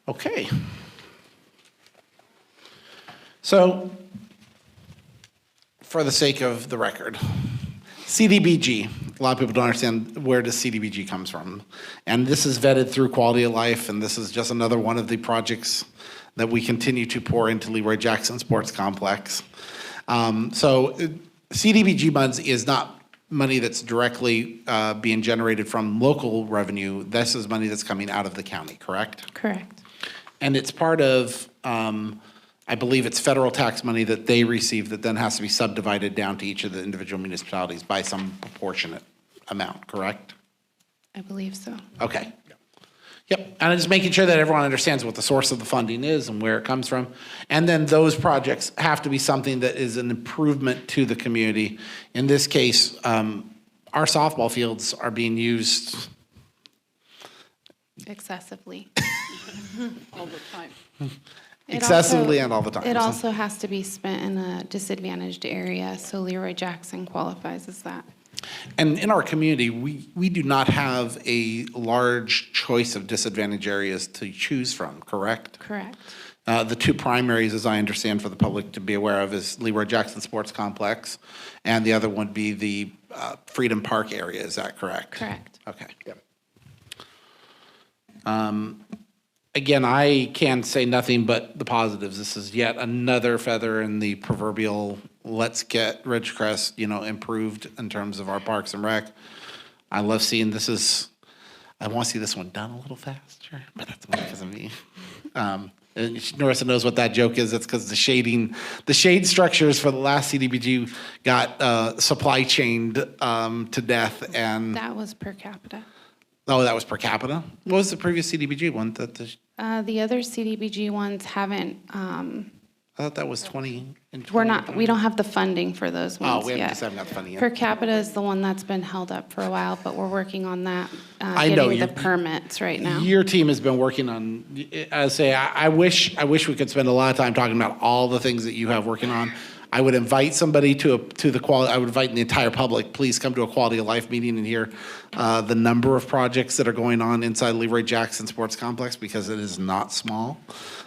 Okay. So, for the sake of the record, CDBG, a lot of people don't understand where does CDBG comes from. And this is vetted through quality of life, and this is just another one of the projects that we continue to pour into Leroy Jackson Sports Complex. CDBG funds is not money that's directly being generated from local revenue. This is money that's coming out of the county, correct? Correct. And it's part of, I believe it's federal tax money that they receive that then has to be subdivided down to each of the individual municipalities by some proportionate amount, correct? I believe so. Okay. Yep, and I'm just making sure that everyone understands what the source of the funding is and where it comes from. And then those projects have to be something that is an improvement to the community. In this case, our softball fields are being used Excessively. All the time. excessively and all the time. It also has to be spent in a disadvantaged area, so Leroy Jackson qualifies as that. And in our community, we do not have a large choice of disadvantaged areas to choose from, correct? Correct. The 2 primaries, as I understand for the public to be aware of, is Leroy Jackson Sports Complex, and the other one would be the Freedom Park area, is that correct? Correct. Okay. Yep. Again, I can say nothing but the positives. This is yet another feather in the proverbial let's get Ridgecrest, improved in terms of our parks and rec. I love seeing I want to see this one done a little faster, but that's only because of me. And Norissa knows what that joke is. It's because the shade structures for the last CDBG got supply chained to death. And That was per capita. oh, that was per capita? What was the previous CDBG one? The other CDBG ones haven't, I thought that was 20 and 20. we don't have the funding for those ones Oh, we yet. haven't got the funding yet. Per capita is the one that's been held up for a while, but we're working on that, I know getting the you- permits right now. Your team has been working on, I wish we could spend a lot of time talking about all the things that you have working on. I would invite somebody I would invite the entire public, please come to a quality of life meeting and hear the number of projects that are going on inside Leroy Jackson Sports Complex, because it is not small.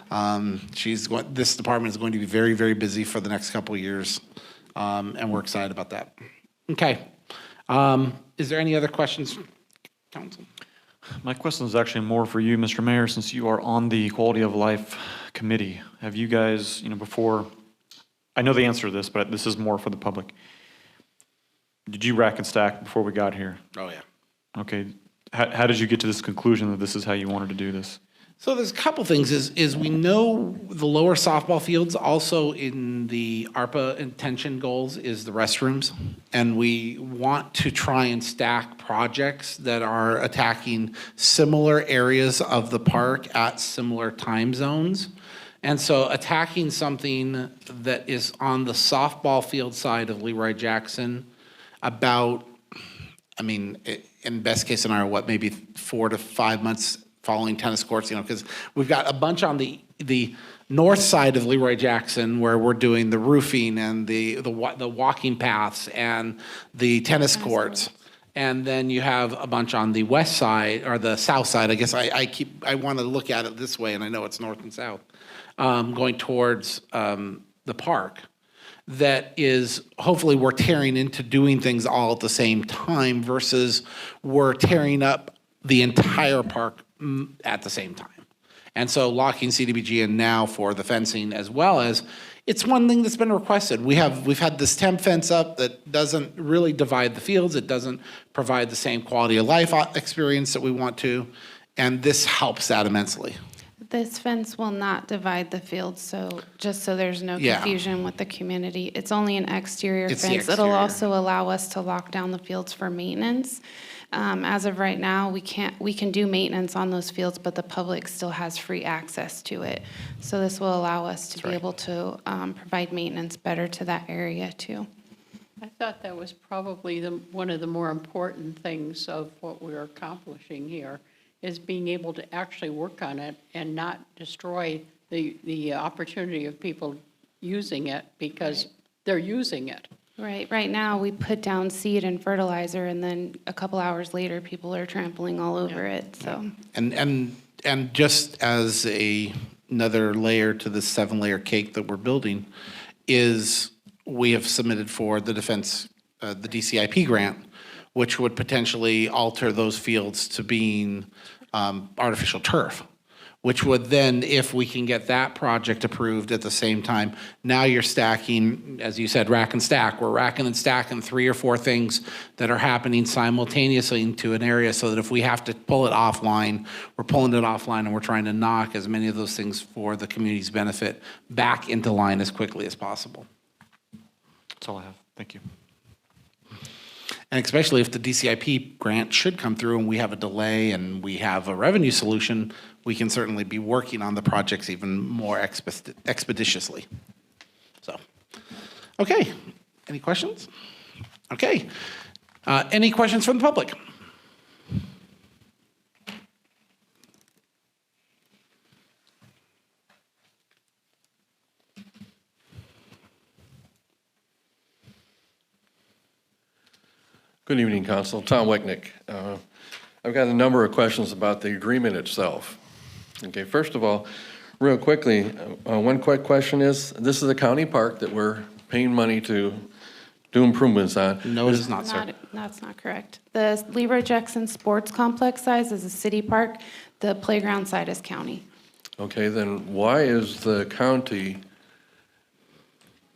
This department is going to be very, very busy for the next couple of years, and we're excited about that. Okay. Is there any other questions, council? My question is actually more for you, Mr. Mayor, since you are on the Quality of Life Committee. Have you guys, before, I know the answer to this, but this is more for the public. Did you rack and stack before we got here? Oh, yeah. Okay. How did you get to this conclusion that this is how you wanted to do this? So there's a couple things. Is we know the lower softball fields, also in the ARPA intention goals, is the restrooms. And we want to try and stack projects that are attacking similar areas of the park at similar time zones. And so attacking something that is on the softball field side of Leroy Jackson about, in best case scenario, maybe 4 to 5 months following tennis courts, because we've got a bunch on the north side of Leroy Jackson where we're doing the roofing and the walking paths and the tennis courts. And then you have a bunch on the west side, or the south side. I guess I want to look at it this way, and I know it's north and south, going towards the park. That is, hopefully we're tearing into doing things all at the same time versus we're tearing up the entire park at the same time. And so locking CDBG in now for the fencing, as well as, it's one thing that's been requested. We've had this temp fence up that doesn't really divide the fields. It doesn't provide the same quality of life experience that we want to, and this helps that immensely. This fence will not divide the field, so just so there's no Yeah. confusion with the community. It's only an exterior It's the fence. It'll exterior. also allow us to lock down the fields for maintenance. As of right now, we can do maintenance on those fields, but the public still has free access to it. So this will allow us to be able to provide maintenance better to that area too. I thought that was probably one of the more important things of what we're accomplishing here, is being able to actually work on it and not destroy the opportunity of people using it because they're using it. Right now, we put down seed and fertilizer, and then a couple hours later, people are trampling all over it, so. And just as another layer to the 7-layer cake that we're building, is we have submitted for the defense, the DCIP grant, which would potentially alter those fields to being artificial turf, which would then, if we can get that project approved at the same time, now you're stacking, as you said, rack and stack. We're racking and stacking 3 or 4 things that are happening simultaneously into an area, so that if we have to pull it offline, we're pulling it offline, and we're trying to knock as many of those things for the community's benefit back into line as quickly as possible. That's all I have. Thank you. And especially if the DCIP grant should come through and we have a delay and we have a revenue solution, we can certainly be working on the projects even more expeditiously. So, okay. Any questions? Okay. Any questions from the public? Good evening, Council. Tom Wecknick. I've got a number of questions about the agreement itself. Okay, first of all, real quickly, one quick question is, this is a county park that we're paying money to do improvements on. No, it is not, sir. That's not correct. The Leroy Jackson Sports Complex size is a city park. The playground side is county. Okay, then why is the county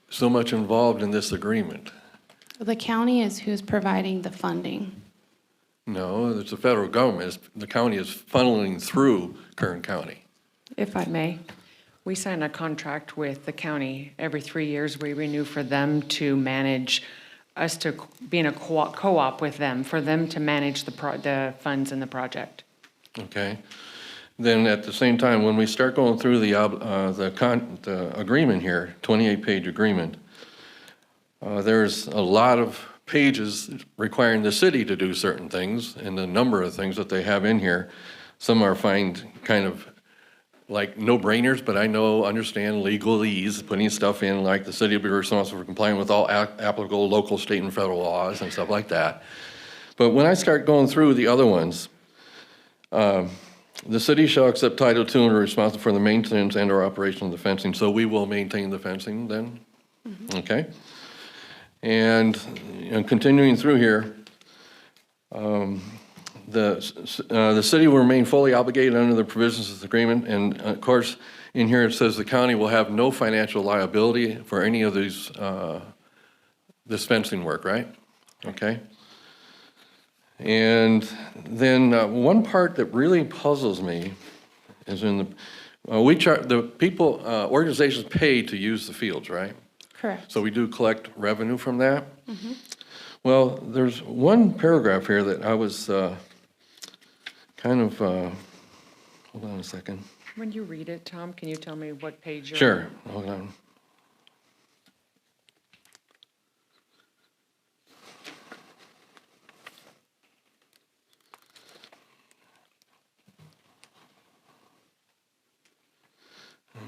so much involved in this agreement? The county is who's providing the funding. No, it's the federal government. The county is funneling through Kern County. If I may, we sign a contract with the county. Every 3 years, we renew for them to manage, us to be in a co-op with them, for them to manage the funds in the project. Okay. Then at the same time, when we start going through the agreement here, 28-page agreement, there's a lot of pages requiring the city to do certain things, and the number of things that they have in here. Some are find kind of like no-brainers, but I understand legalese, putting stuff in like the city will be responsible for complying with all applicable local, state, and federal laws and stuff like that. But when I start going through the other ones, the city shall accept Title II and are responsible for the maintenance and/or operation of the fencing. So we will maintain the fencing then? Okay. And continuing through here, the city will remain fully obligated under the provisions of the agreement. And of course, in here it says the county will have no financial liability for any of these, this fencing work, right? Okay. And then one part that really puzzles me is in the people, organizations pay to use the fields, right? Correct. So we do collect revenue from that? Well, there's one paragraph here that I was kind of, hold on a second. When you read it, Tom, can you tell me what page you're on? Sure, hold on.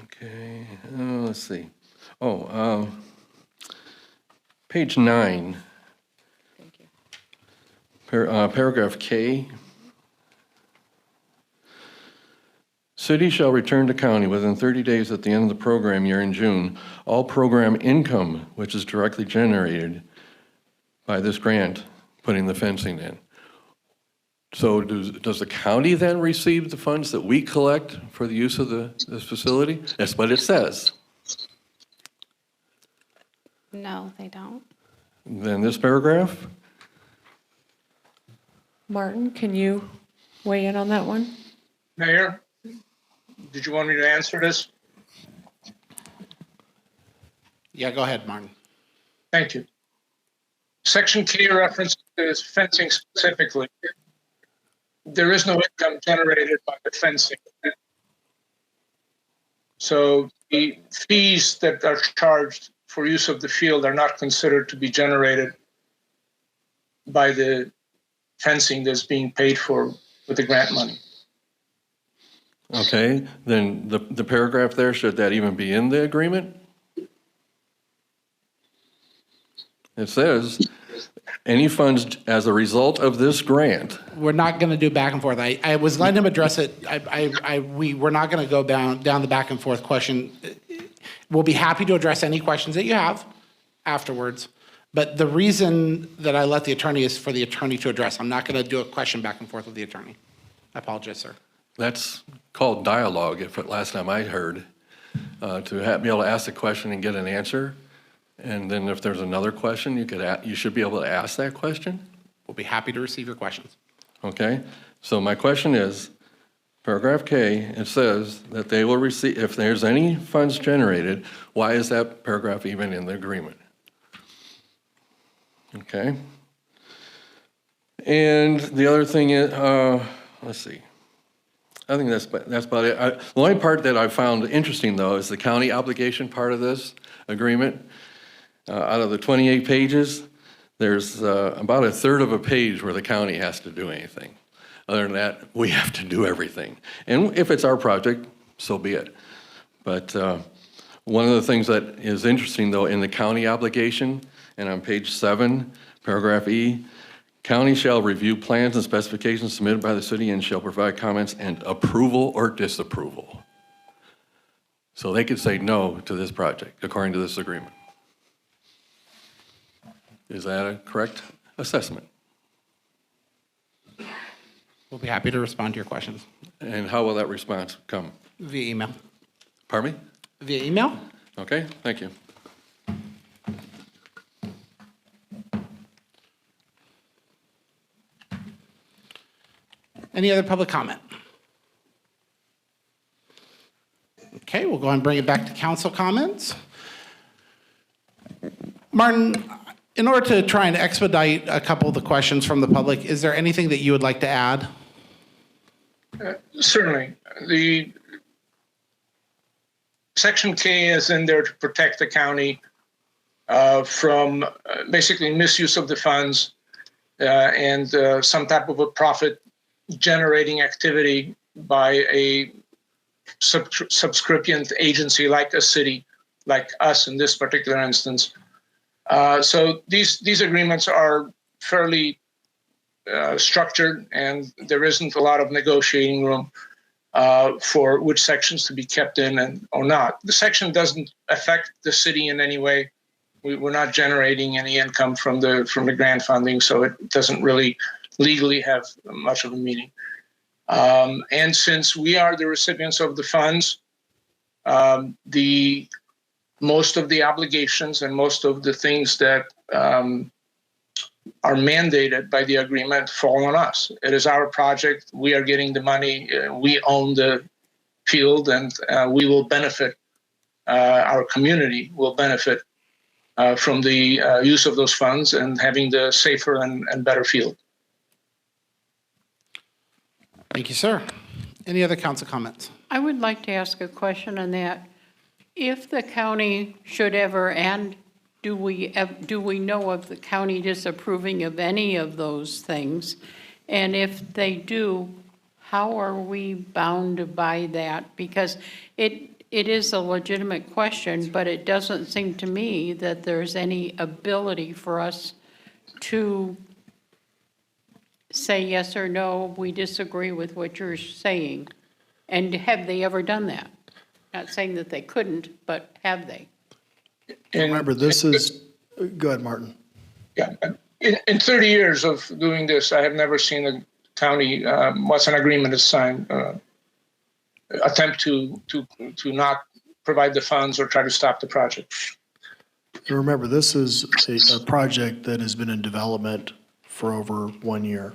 Okay, let's see. Oh, page 9. Thank you. Paragraph K. City shall return to county within 30 days at the end of the program year in June, all program income which is directly generated by this grant, putting the fencing in. So does the county then receive the funds that we collect for the use of this facility? That's what it says. No, they don't. Then this paragraph? Martin, can you weigh in on that one? Mayor, did you want me to answer this? Yeah, go ahead, Martin. Thank you. Section K references fencing specifically. There is no income generated by the fencing. So the fees that are charged for use of the field are not considered to be generated by the fencing that's being paid for with the grant money. Okay, then the paragraph there, should that even be in the agreement? It says, any funds as a result of this grant. We're not going to do back and forth. I was letting him address it. We're not going to go down the back and forth question. We'll be happy to address any questions that you have afterwards. But the reason that I let the attorney is for the attorney to address. I'm not going to do a question back and forth with the attorney. I apologize, sir. That's called dialogue, if last time I heard, to be able to ask a question and get an answer. And then if there's another question, you should be able to ask that question. We'll be happy to receive your questions. Okay, so my question is, paragraph K, it says that they will receive, if there's any funds generated, why is that paragraph even in the agreement? Okay. And the other thing is, let's see. I think that's about it. The only part that I found interesting, though, is the county obligation part of this agreement. Out of the 28 pages, there's about a third of a page where the county has to do anything. Other than that, we have to do everything. And if it's our project, so be it. But one of the things that is interesting, though, in the county obligation, and on page 7, paragraph E, county shall review plans and specifications submitted by the city and shall provide comments and approval or disapproval. So they could say no to this project, according to this agreement. Is that a correct assessment? We'll be happy to respond to your questions. And how will that response come? Via email. Pardon me? Via email? Okay, thank you. Any other public comment? Okay, we'll go and bring it back to council comments. Martin, in order to try and expedite a couple of the questions from the public, is there anything that you would like to add? Certainly. The Section K is in there to protect the county from basically misuse of the funds and some type of a profit generating activity by a subscripient agency like a city, like us in this particular instance. So these agreements are fairly structured, and there isn't a lot of negotiating room for which sections to be kept in and or not. The section doesn't affect the city in any way. We're not generating any income from the grant funding, so it doesn't really legally have much of a meaning. And since we are the recipients of the funds, most of the obligations and most of the things that are mandated by the agreement fall on us. It is our project. We are getting the money. We own the field, and we will benefit. Our community will benefit from the use of those funds and having the safer and better field. Thank you, sir. Any other council comments? I would like to ask a question on that. If the county should ever, and do we know of the county disapproving of any of those things? And if they do, how are we bound by that? Because it is a legitimate question, but it doesn't seem to me that there's any ability for us to say yes or no, we disagree with what you're saying. And have they ever done that? Not saying that they couldn't, but have they? Remember, this is, go ahead, Martin. Yeah, in 30 years of doing this, I have never seen a county, once an agreement is signed, attempt to not provide the funds or try to stop the project. And remember, this is a project that has been in development for over 1 year.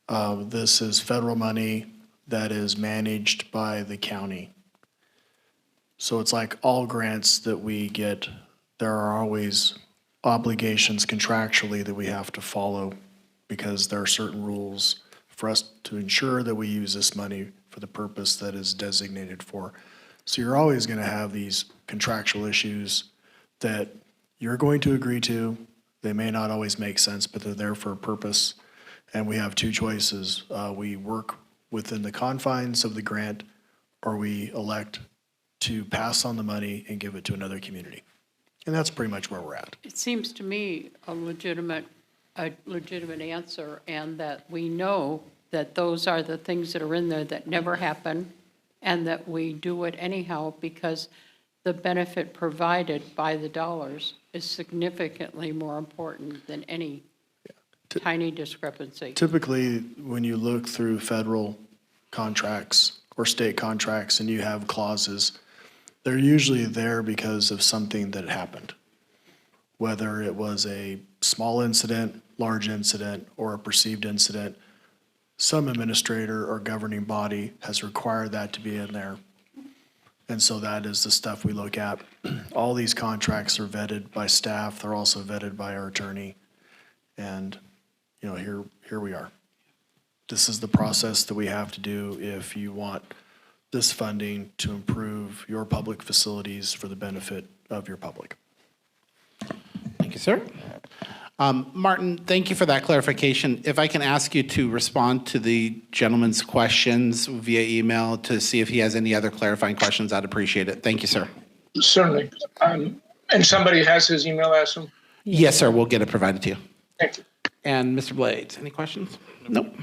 This is federal money that is managed by the county. So it's like all grants that we get, there are always obligations contractually that we have to follow because there are certain rules for us to ensure that we use this money for the purpose that is designated for. So you're always going to have these contractual issues that you're going to agree to. They may not always make sense, but they're there for a purpose. And we have two choices. We work within the confines of the grant, or we elect to pass on the money and give it to another community. And that's pretty much where we're at. It seems to me a legitimate answer, and that we know that those are the things that are in there that never happen, and that we do it anyhow because the benefit provided by the dollars is significantly more important than any tiny discrepancy. Typically, when you look through federal contracts or state contracts and you have clauses, they're usually there because of something that happened. Whether it was a small incident, large incident, or a perceived incident, some administrator or governing body has required that to be in there. And so that is the stuff we look at. All these contracts are vetted by staff. They're also vetted by our attorney. And, you know, here we are. This is the process that we have to do if you want this funding to improve your public facilities for the benefit of your public. Thank you, sir. Martin, thank you for that clarification. If I can ask you to respond to the gentleman's questions via email to see if he has any other clarifying questions, I'd appreciate it. Thank you, sir. Certainly. And somebody has his email address? Yes, sir. We'll get it provided to you. Thank you. And Mr. Blades, any questions? Nope.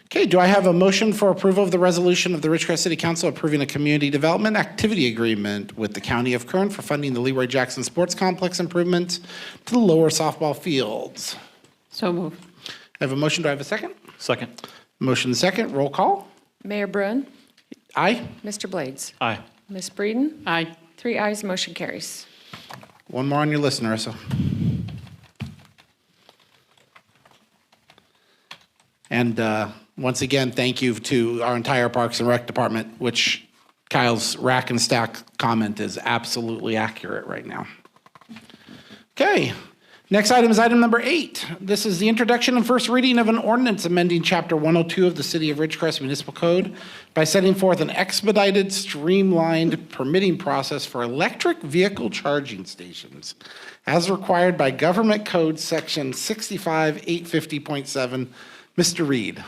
Okay, do I have a motion for approval of the resolution of the Ridgecrest City Council approving a community development activity agreement with the County of Kern for funding the Leroy Jackson Sports Complex improvements to the lower softball fields? So moved. I have a motion. Do I have a second? Second. Motion second. Roll call. Mayor Bruin, Aye. Mr. Blades, Aye. Ms. Breeden, Aye. 3 ayes, motion carries. One more on your list, Narissa. And once again, thank you to our entire Parks and Rec department, which Kyle's rack and stack comment is absolutely accurate right now. Okay, next item is item number 8. This is the introduction and first reading of an ordinance amending Chapter 102 of the City of Ridgecrest Municipal Code by setting forth an expedited, streamlined permitting process for electric vehicle charging stations as required by Government Code Section 65-850.7. Mr. Reed.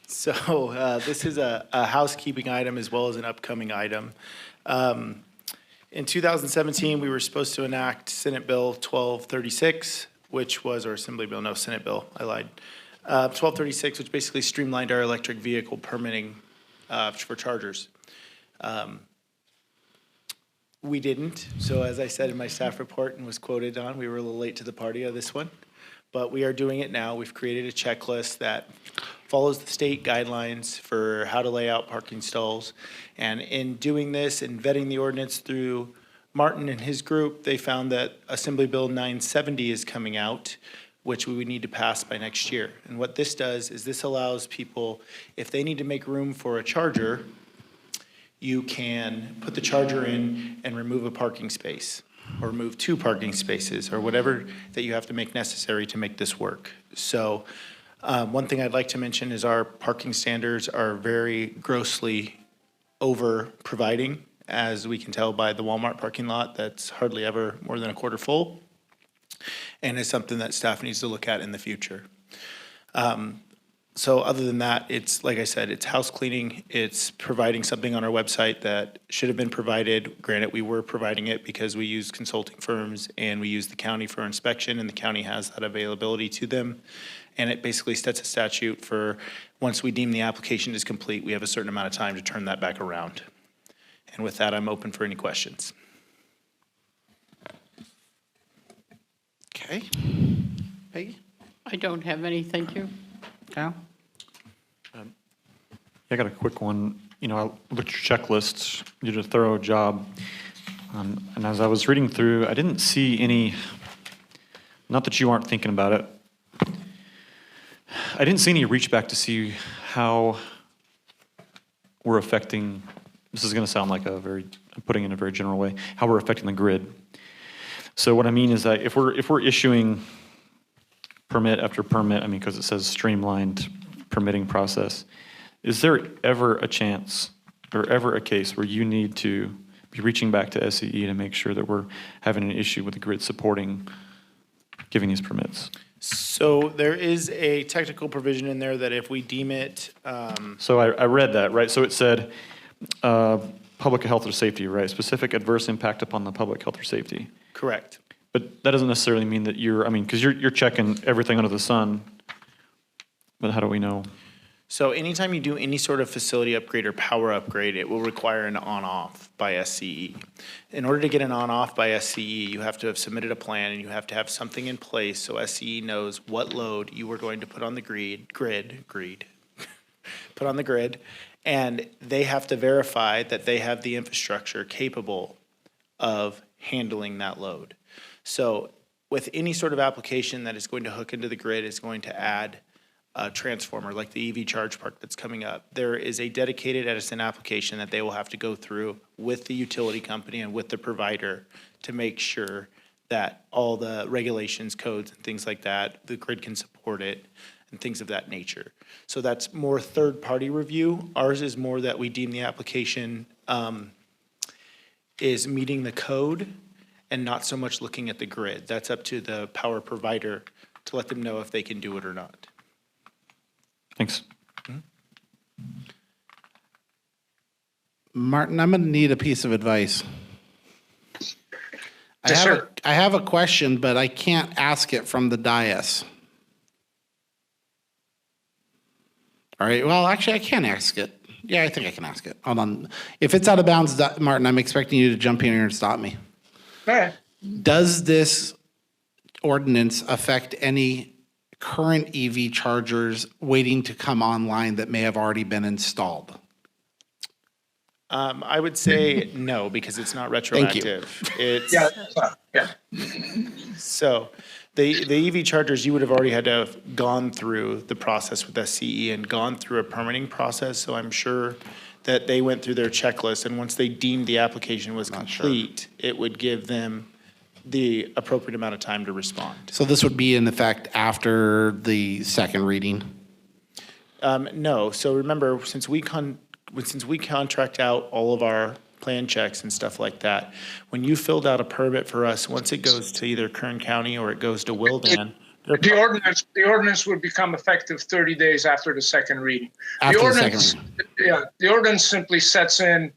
So this is a housekeeping item as well as an upcoming item. In 2017, we were supposed to enact Senate Bill 1236, which was, or Assembly Bill, no, Senate Bill, I lied. 1236, which basically streamlined our electric vehicle permitting for chargers. We didn't, so as I said in my staff report and was quoted on, we were a little late to the party on this one. But we are doing it now. We've created a checklist that follows the state guidelines for how to lay out parking stalls. And in doing this and vetting the ordinance through Martin and his group, they found that Assembly Bill 970 is coming out, which we would need to pass by next year. And what this does is this allows people, if they need to make room for a charger, you can put the charger in and remove a parking space, or move 2 parking spaces, or whatever that you have to make necessary to make this work. So one thing I'd like to mention is our parking standards are very grossly over providing, as we can tell by the Walmart parking lot that's hardly ever more than a quarter full, and it's something that staff needs to look at in the future. So other than that, it's, like I said, it's house cleaning, it's providing something on our website that should have been provided. Granted, we were providing it because we use consulting firms and we use the county for inspection, and the county has that availability to them. And it basically sets a statute for, once we deem the application is complete, we have a certain amount of time to turn that back around. And with that, I'm open for any questions. Okay. Peggy? I don't have any, thank you. Kyle? I got a quick one. You know, I looked at your checklists, you did a thorough job. And as I was reading through, I didn't see any, not that you aren't thinking about it, I didn't see any reach back to see how we're affecting, this is gonna sound like a very, I'm putting it in a very general way, how we're affecting the grid. So what I mean is that if we're issuing permit after permit, I mean, because it says streamlined permitting process, is there ever a chance or ever a case where you need to be reaching back to SCE to make sure that we're having an issue with the grid supporting giving these permits? So there is a technical provision in there that if we deem it, So I read that, right? So it said public health or safety, right? Specific adverse impact upon the public health or safety. correct. But that doesn't necessarily mean that you're, I mean, because you're checking everything under the sun, but how do we know? So anytime you do any sort of facility upgrade or power upgrade, it will require an on-off by SCE. In order to get an on-off by SCE, you have to have submitted a plan and you have to have something in place so SCE knows what load you are going to put on the put on the grid, and they have to verify that they have the infrastructure capable of handling that load. So with any sort of application that is going to hook into the grid, is going to add a transformer, like the EV charge park that's coming up. There is a dedicated Edison application that they will have to go through with the utility company and with the provider to make sure that all the regulations, codes, and things like that, the grid can support it, and things of that nature. So that's more third-party review. Ours is more that we deem the application is meeting the code and not so much looking at the grid. That's up to the power provider to let them know if they can do it or not. Thanks. Martin, I'm going to need a piece of advice. Yes, sir. I have a question, but I can't ask it from the dais. All right, well, actually, I can ask it. Yeah, I think I can ask it. Hold on. If it's out of bounds, Martin, I'm expecting you to jump in here and stop me. All right. Does this ordinance affect any current EV chargers waiting to come online that may have already been installed? I would say no, because it's not Thank you. retroactive. It's, Yeah, yeah. so the EV chargers, you would have already had to have gone through the process with SCE and gone through a permitting process. So I'm sure that they went through their checklist, and once they deemed the application was complete, it would give them the appropriate amount of time to respond. So this would be in effect after the second reading? No, so remember, since we contract out all of our plan checks and stuff like that, when you filled out a permit for us, once it goes to either Kern County or it goes to Wildan, The ordinance would become effective 30 days after the second reading. After the second ordinance, yeah, the ordinance simply sets in,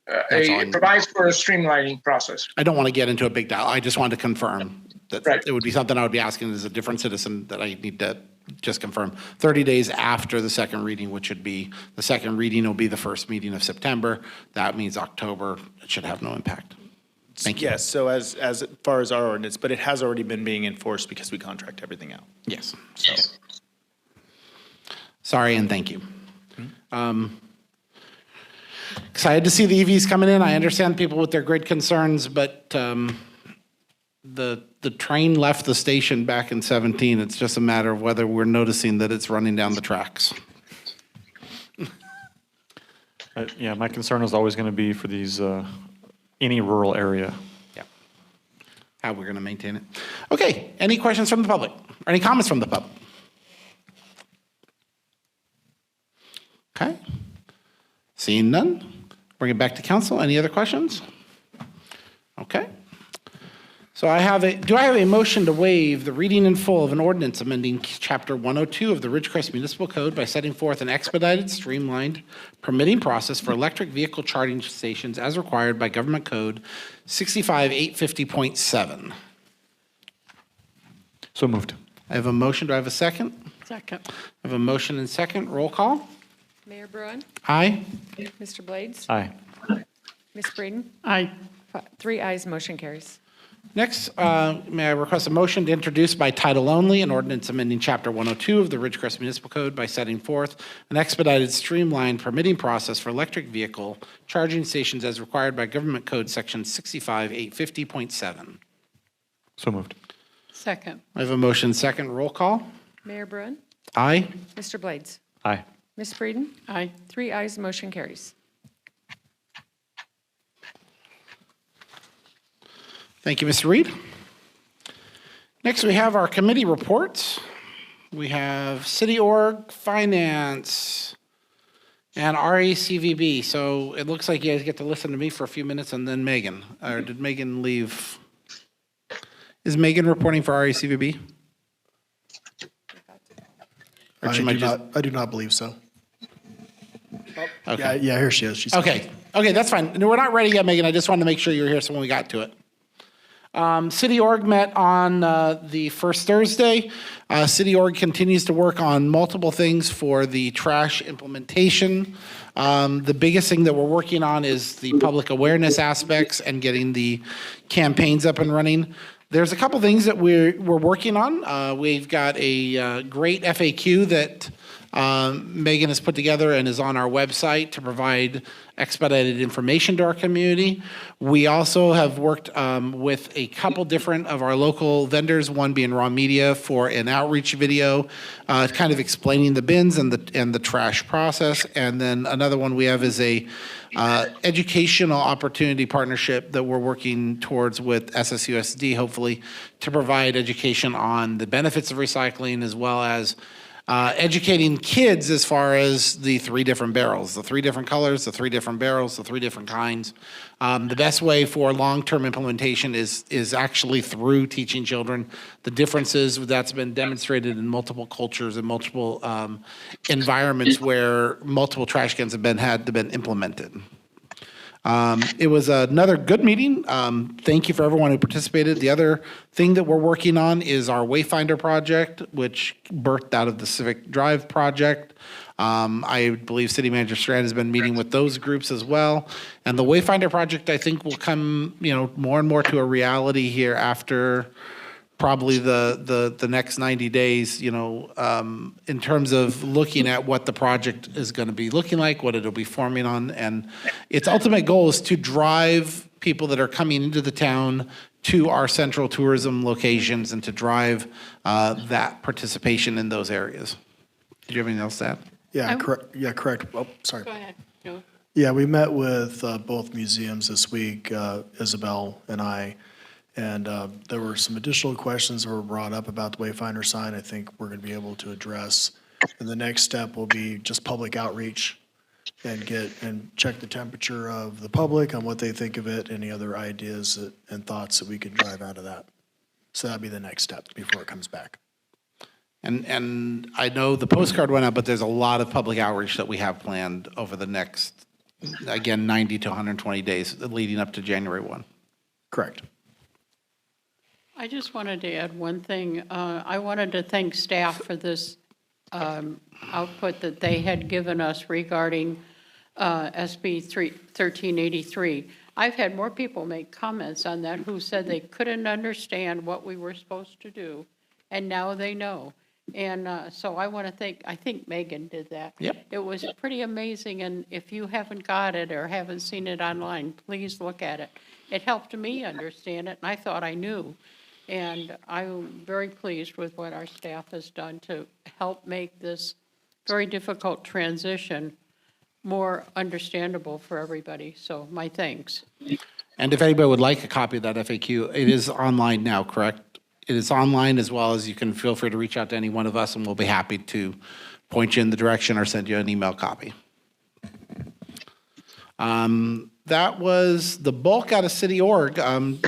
That's all I need. provides for a streamlining process. I don't want to get into a big dial. I just wanted to confirm that Right. it would be something I would be asking as a different citizen that I need to just confirm. 30 days after the second reading, which would be, the second reading will be the first meeting of September. That means October. It should have no impact. Thank you. Yes, so as far as our ordinance, but it has already been being enforced because we contract everything out. Yes. So, sorry and thank you. Excited to see the EVs coming in. I understand people with their grid concerns, but the train left the station back in 17. It's just a matter of whether we're noticing that it's running down the tracks. Yeah, my concern is always going to be for these, any rural area. Yeah. How we're going to maintain it. Okay, any questions from the public? Or any comments from the public? Okay. Seeing none, bring it back to council. Any other questions? Okay. So do I have a motion to waive the reading in full of an ordinance amending Chapter 102 of the Ridgecrest Municipal Code by setting forth an expedited, streamlined permitting process for electric vehicle charging stations as required by Government Code 65850.7? So moved. I have a motion. Do I have a second? Second. I have a motion and second. Roll call. Mayor Bruin, Aye. Mr. Blades, Aye. Ms. Breeden, Aye. 3 ayes, motion carries. Next, may I request a motion to introduce by title only an ordinance amending Chapter 102 of the Ridgecrest Municipal Code by setting forth an expedited, streamlined permitting process for electric vehicle charging stations as required by Government Code Section 65850.7. So moved. Second. I have a motion second. Roll call. Mayor Bruin, Aye. Mr. Blades, Aye. Ms. Breeden, Aye. 3 ayes, motion carries. Thank you, Mr. Reed. Next, we have our committee reports. We have City Org, Finance, and RACVB. So it looks like you guys get to listen to me for a few minutes and then Megan. Or did Megan leave? Is Megan reporting for RACVB? Or I she might just- I do not believe so. Okay. Yeah, here she is. She's Okay, that's fine. No, we're not ready yet, Megan. I just wanted to make sure you were here so when we got to it. City Org met on the first Thursday. City Org continues to work on multiple things for the trash implementation. The biggest thing that we're working on is the public awareness aspects and getting the campaigns up and running. There's a couple things that we're working on. We've got a great FAQ that Megan has put together and is on our website to provide expedited information to our community. We also have worked with a couple different of our local vendors, one being Raw Media for an outreach video, kind of explaining the bins and the trash process. And then another one we have is a educational opportunity partnership that we're working towards with SSUSD, hopefully, to provide education on the benefits of recycling as well as educating kids as far as the 3 different barrels, the 3 different colors, the 3 different barrels, the 3 different kinds. The best way for long-term implementation is actually through teaching children the differences. That's been demonstrated in multiple cultures and multiple environments where multiple trash cans have been implemented. It was another good meeting. Thank you for everyone who participated. The other thing that we're working on is our Wayfinder project, which birthed out of the Civic Drive project. I believe City Manager Strand has been meeting with those groups as well. And the Wayfinder project, I think, will come, more and more to a reality here after probably the next 90 days, in terms of looking at what the project is going to be looking like, what it'll be forming on. And its ultimate goal is to drive people that are coming into the town to our central tourism locations and to drive that participation in those areas. Did you have anything else to add? Yeah, correct. Yeah, correct. Oh, sorry. Go ahead. No. Yeah, we met with both museums this week, Isabel and I, and there were some additional questions that were brought up about the Wayfinder sign I think we're going to be able to address. And the next step will be just public outreach and check the temperature of the public on what they think of it, any other ideas and thoughts that we could drive out of that. So that'd be the next step before it comes back. And I know the postcard went out, but there's a lot of public outreach that we have planned over the next, again, 90 to 120 days leading up to January 1. Correct. I just wanted to add one thing. I wanted to thank staff for this output that they had given us regarding SB 1383. I've had more people make comments on that who said they couldn't understand what we were supposed to do, and now they know. And so I want to I think Megan did that. Yep. It was pretty amazing, and if you haven't got it or haven't seen it online, please look at it. It helped me understand it, and I thought I knew. And I'm very pleased with what our staff has done to help make this very difficult transition more understandable for everybody. So my thanks. And if anybody would like a copy of that FAQ, it is online now, correct? It is online, as well as you can feel free to reach out to any one of us, and we'll be happy to point you in the direction or send you an email copy. That was the bulk out of City Org.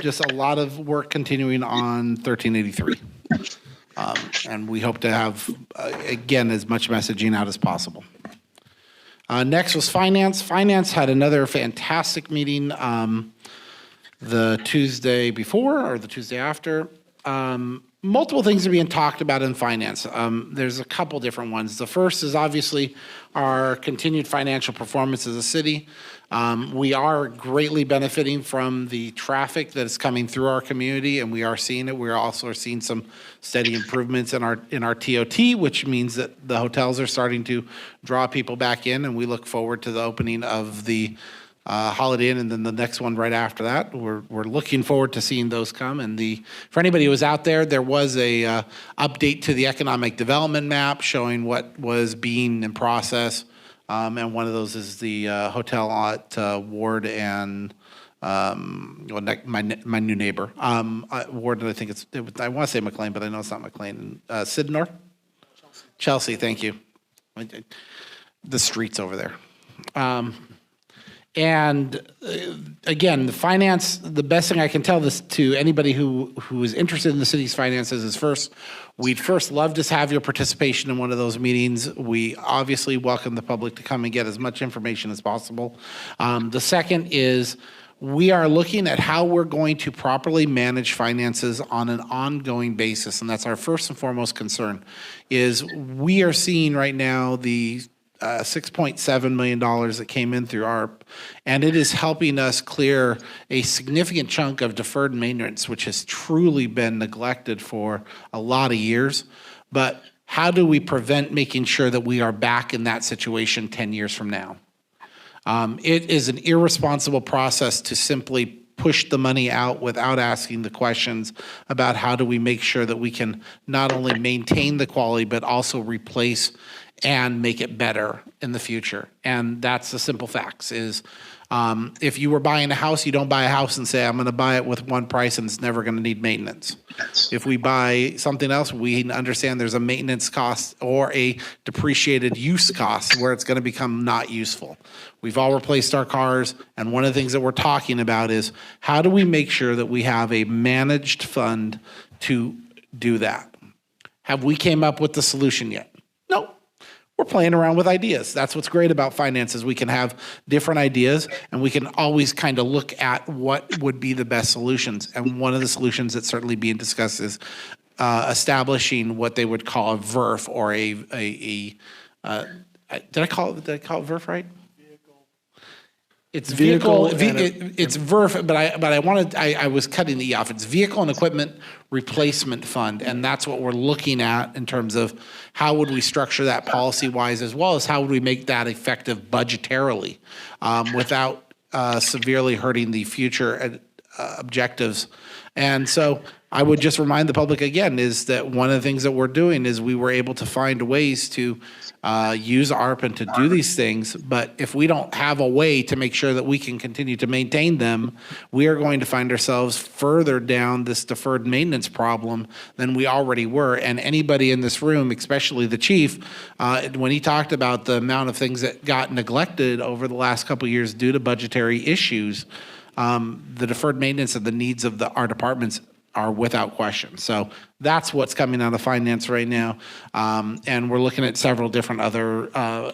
Just a lot of work continuing on 1383. And we hope to have, again, as much messaging out as possible. Next was Finance. Finance had another fantastic meeting the Tuesday before or the Tuesday after. Multiple things are being talked about in finance. There's a couple different ones. The first is obviously our continued financial performance as a city. We are greatly benefiting from the traffic that is coming through our community, and we are seeing it. We are also seeing some steady improvements in our TOT, which means that the hotels are starting to draw people back in, and we look forward to the opening of the Holiday Inn, and then the next one right after that. We're looking forward to seeing those come. And for anybody who was out there, there was a update to the economic development map showing what was being in process. And one of those is the hotel at Ward and my new neighbor Ward. I think I want to say McLean, but I know it's not McLean. Sydenham? Chelsea. Thank you. The streets over there. And again, the finance, the best thing I can tell this to anybody who is interested in the city's finances is we'd love to have your participation in one of those meetings. We obviously welcome the public to come and get as much information as possible. The second is we are looking at how we're going to properly manage finances on an ongoing basis. And that's our first and foremost concern is we are seeing right now the $6.7 million that came in through ARP, and it is helping us clear a significant chunk of deferred maintenance, which has truly been neglected for a lot of years. But how do we prevent making sure that we are back in that situation 10 years from now? It is an irresponsible process to simply push the money out without asking the questions about how do we make sure that we can not only maintain the quality, but also replace and make it better in the future. And that's the simple facts is if you were buying a house, you don't buy a house and say, I'm going to buy it with one price and it's never going to need maintenance. If we buy something else, we understand there's a maintenance cost or a depreciated use cost where it's going to become not useful. We've all replaced our cars, and one of the things that we're talking about is how do we make sure that we have a managed fund to do that? Have we came up with the solution yet? No. We're playing around with ideas. That's what's great about finance is we can have different ideas and we can always kind of look at what would be the best solutions. And one of the solutions that's certainly being discussed is establishing what they would call a VERF or did I call it VERF right? It's vehicle. It's VERF, but I was cutting the E off. It's Vehicle and Equipment Replacement Fund, and that's what we're looking at in terms of how would we structure that policy-wise, as well as how would we make that effective budgetarily, without severely hurting the future objectives. And so I would just remind the public again is that one of the things that we're doing is we were able to find ways to use ARP and to do these things. But if we don't have a way to make sure that we can continue to maintain them, we are going to find ourselves further down this deferred maintenance problem than we already were. And anybody in this room, especially the chief, when he talked about the amount of things that got neglected over the last couple of years due to budgetary issues, the deferred maintenance of the needs of our departments are without question. So that's what's coming out of finance right now. And we're looking at several different other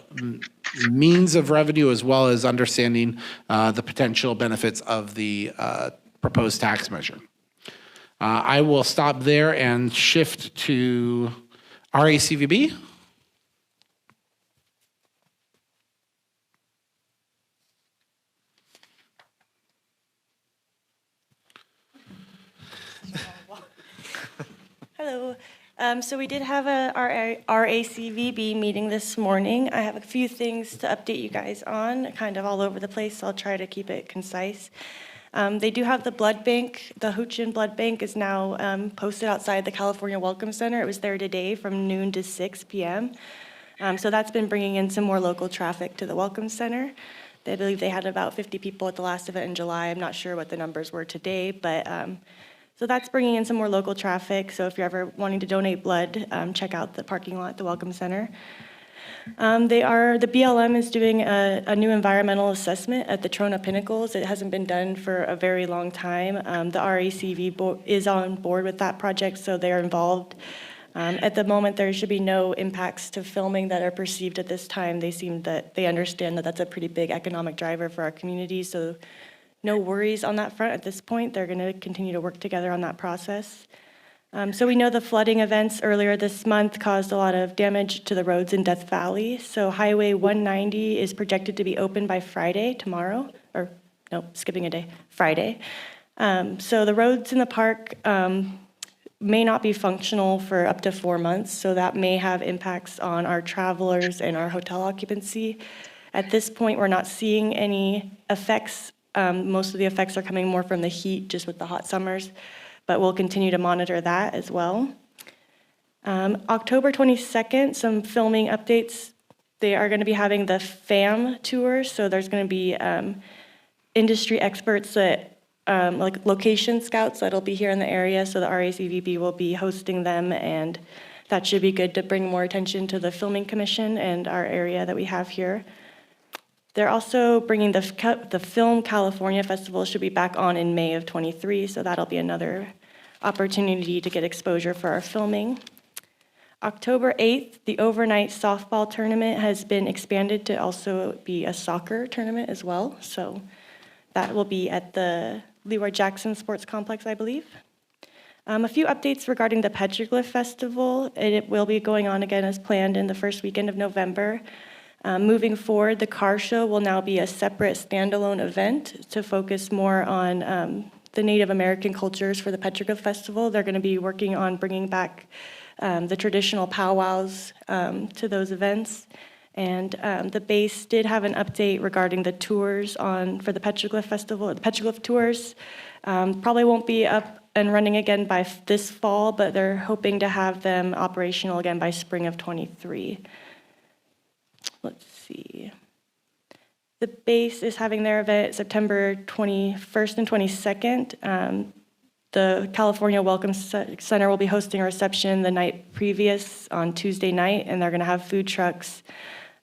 means of revenue, as well as understanding the potential benefits of the proposed tax measure. I will stop there and shift to RACVB. Hello. So we did have our RACVB meeting this morning. I have a few things to update you guys on, kind of all over the place, so I'll try to keep it concise. They do have the blood bank. The Huchin Blood Bank is now posted outside the California Welcome Center. It was there today from noon to 6 p.m. So that's been bringing in some more local traffic to the Welcome Center. They believe they had about 50 people at the last event in July. I'm not sure what the numbers were today, but so that's bringing in some more local traffic. So if you're ever wanting to donate blood, check out the parking lot at the Welcome Center. The BLM is doing a new environmental assessment at the Trona Pinnacles. It hasn't been done for a very long time. The RACV is on board with that project, so they're involved. At the moment, there should be no impacts to filming that are perceived at this time. They understand that that's a pretty big economic driver for our community, so no worries on that front at this point. They're going to continue to work together on that process. So we know the flooding events earlier this month caused a lot of damage to the roads in Death Valley. So Highway 190 is projected to be open by Friday, tomorrow, or no, skipping a day, Friday. So the roads in the park may not be functional for up to 4 months, so that may have impacts on our travelers and our hotel occupancy. At this point, we're not seeing any effects. Most of the effects are coming more from the heat, just with the hot summers, but we'll continue to monitor that as well. October 22nd, some filming updates. They are going to be having the FAM tour, so there's going to be industry experts that, like location scouts that'll be here in the area, so the RACVB will be hosting them, and that should be good to bring more attention to the Filming Commission and our area that we have here. They're also bringing the Film California Festival should be back on in May of 23, so that'll be another opportunity to get exposure for our filming. October 8th, the overnight softball tournament has been expanded to also be a soccer tournament as well, so that will be at the Leroy Jackson Sports Complex, I believe. A few updates regarding the Petroglyph Festival. It will be going on again as planned in the first weekend of November. Moving forward, the car show will now be a separate standalone event to focus more on the Native American cultures for the Petroglyph Festival. They're going to be working on bringing back the traditional powwows to those events. And the base did have an update regarding the tours for the Petroglyph Festival. The Petroglyph tours probably won't be up and running again by this fall, but they're hoping to have them operational again by spring of 23. Let's see. The base is having their event September 21st and 22nd. The California Welcome Center will be hosting a reception the night previous on Tuesday night, and they're going to have food trucks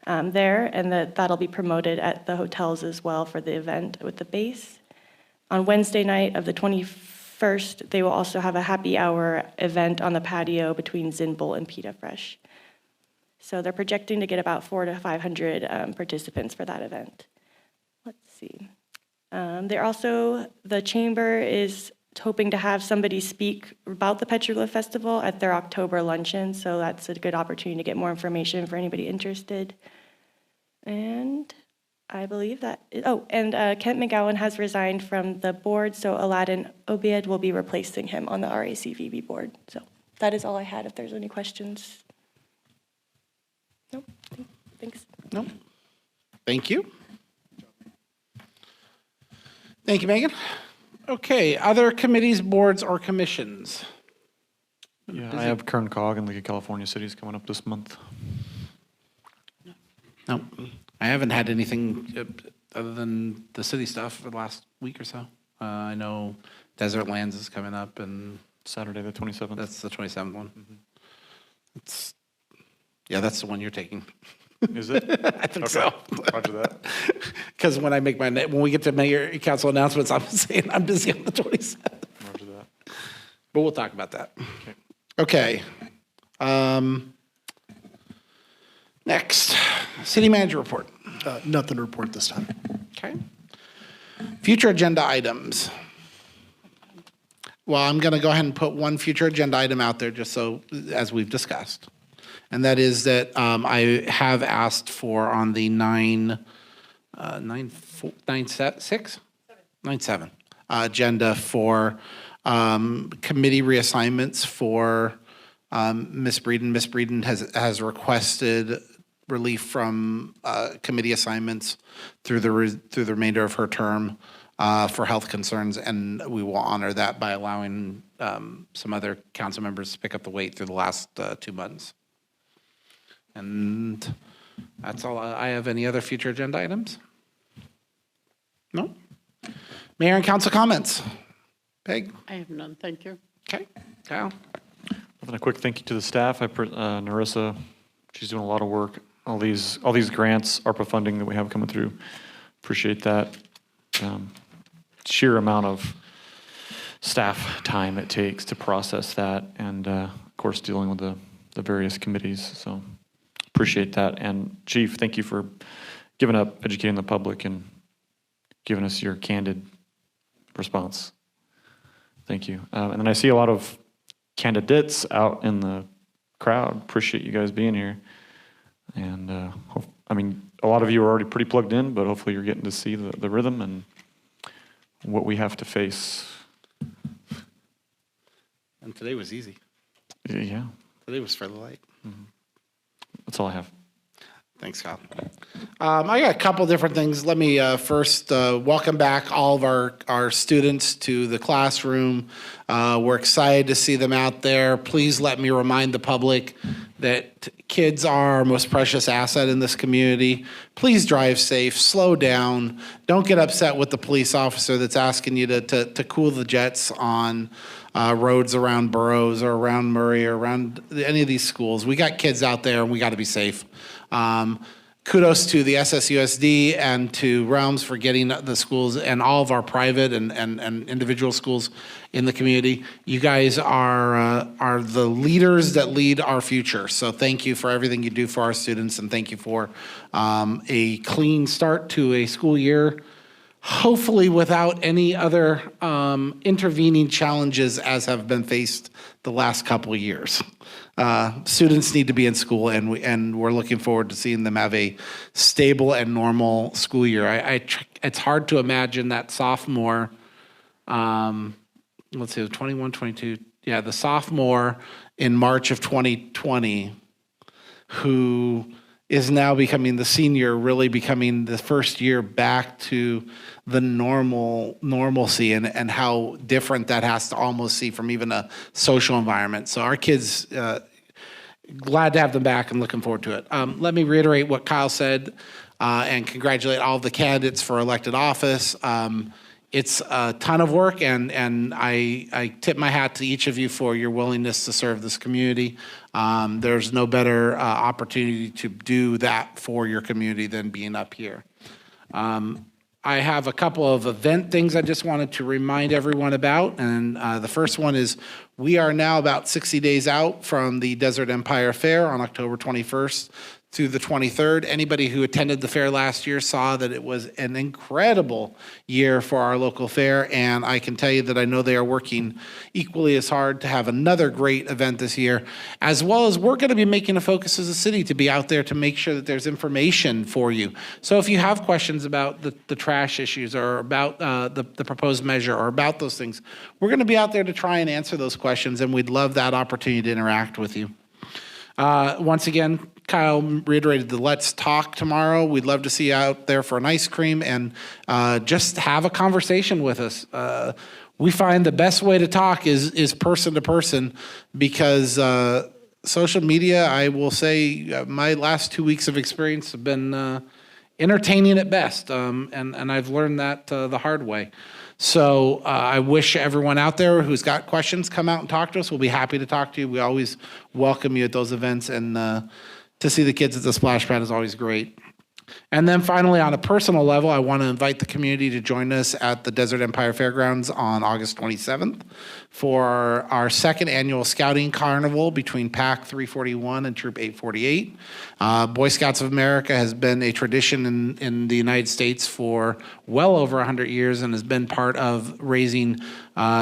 there, and that'll be promoted at the hotels as well for the event with the base. On Wednesday night of the 21st, they will also have a happy hour event on the patio between Zinbolt and Pita Fresh. So they're projecting to get about 400 to 500 participants for that event. Let's see. The chamber is hoping to have somebody speak about the Petroglyph Festival at their October luncheon, so that's a good opportunity to get more information for anybody interested. And I believe that, Kent McGowan has resigned from the board, so Aladdin Obiad will be replacing him on the RACVB board. So that is all I had, if there's any questions. Nope. Thanks. No. Thank you. Thank you, Megan. Okay, other committees, boards, or commissions? Yeah, I have Kern Cog and League of California Cities coming up this month. No, I haven't had anything other than the city stuff for the last week or so. I know Desert Lands is coming up, and Saturday the 27th. that's the 27th one. Mm-hmm. That's the one you're taking. Is it? I think so. Roger that. Because when we get to mayor council announcements, I'm saying I'm busy on the 27th. Roger that. But we'll talk about that. Okay. Next, city manager report. Nothing to report this time. Okay. Future agenda items. Well, I'm going to go ahead and put one future agenda item out there just so, as we've discussed. And that is that I have asked for on the 9-7 agenda for committee reassignments for Ms. Breeden. Ms. Breeden has requested relief from committee assignments through the remainder of her term for health concerns, and we will honor that by allowing some other council members to pick up the weight through the last 2 months. And that's all I have. Any other future agenda items? No? Mayor and council comments. Peg? I have none, thank you. Okay. Kyle? And a quick thank you to the staff. Narissa, she's doing a lot of work. All these grants, ARPA funding that we have coming through. Appreciate that. Sheer amount of staff time it takes to process that, and of course dealing with the various committees. So appreciate that. And Chief, thank you for giving up educating the public and giving us your candid response. Thank you. And then I see a lot of candidates out in the crowd. Appreciate you guys being here. And I mean, a lot of you are already pretty plugged in, but hopefully you're getting to see the rhythm and what we have to face. And today was easy. Yeah. Today was fairly light. That's all I have. Thanks, Kyle. I got a couple different things. Let me first welcome back all of our students to the classroom. We're excited to see them out there. Please let me remind the public that kids are our most precious asset in this community. Please drive safe, slow down. Don't get upset with the police officer that's asking you to cool the jets on roads around Burroughs or around Murray or around any of these schools. We got kids out there and we got to be safe. Kudos to the SSUSD and to Realms for getting the schools and all of our private and individual schools in the community. You guys are the leaders that lead our future. So thank you for everything you do for our students, and thank you for a clean start to a school year, hopefully without any other intervening challenges as have been faced the last couple of years. Students need to be in school, and we're looking forward to seeing them have a stable and normal school year. It's hard to imagine that sophomore, let's see, 21, 22, yeah, the sophomore in March of 2020 who is now becoming the senior, really becoming the first year back to the normalcy and how different that has to almost see from even a social environment. So our kids, glad to have them back and looking forward to it. Let me reiterate what Kyle said and congratulate all of the candidates for elected office. It's a ton of work, and I tip my hat to each of you for your willingness to serve this community. There's no better opportunity to do that for your community than being up here. I have a couple of event things I just wanted to remind everyone about, and the first one is we are now about 60 days out from the Desert Empire Fair on October 21st through the 23rd. Anybody who attended the fair last year saw that it was an incredible year for our local fair, and I can tell you that I know they are working equally as hard to have another great event this year, as well as we're going to be making a focus as a city to be out there to make sure that there's information for you. So if you have questions about the trash issues or about the proposed measure or about those things, we're going to be out there to try and answer those questions, and we'd love that opportunity to interact with you. Once again, Kyle reiterated the Let's Talk tomorrow. We'd love to see you out there for an ice cream and just have a conversation with us. We find the best way to talk is person to person because social media, I will say, my last 2 weeks of experience have been entertaining at best, and I've learned that the hard way. So I wish everyone out there who's got questions, come out and talk to us. We'll be happy to talk to you. We always welcome you at those events, and to see the kids at the splash pad is always great. And then finally, on a personal level, I want to invite the community to join us at the Desert Empire Fairgrounds on August 27th for our second annual Scouting Carnival between Pack 341 and Troop 848. Boy Scouts of America has been a tradition in the United States for well over 100 years and has been part of raising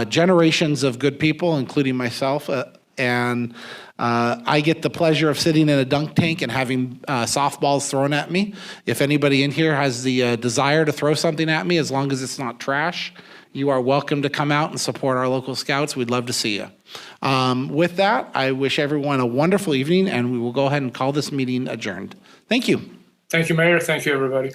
generations of good people, including myself. I get the pleasure of sitting in a dunk tank and having softballs thrown at me. If anybody in here has the desire to throw something at me, as long as it's not trash, you are welcome to come out and support our local scouts. We'd love to see you. With that, I wish everyone a wonderful evening, and we will go ahead and call this meeting adjourned. Thank you. Thank you, Mayor. Thank you, everybody.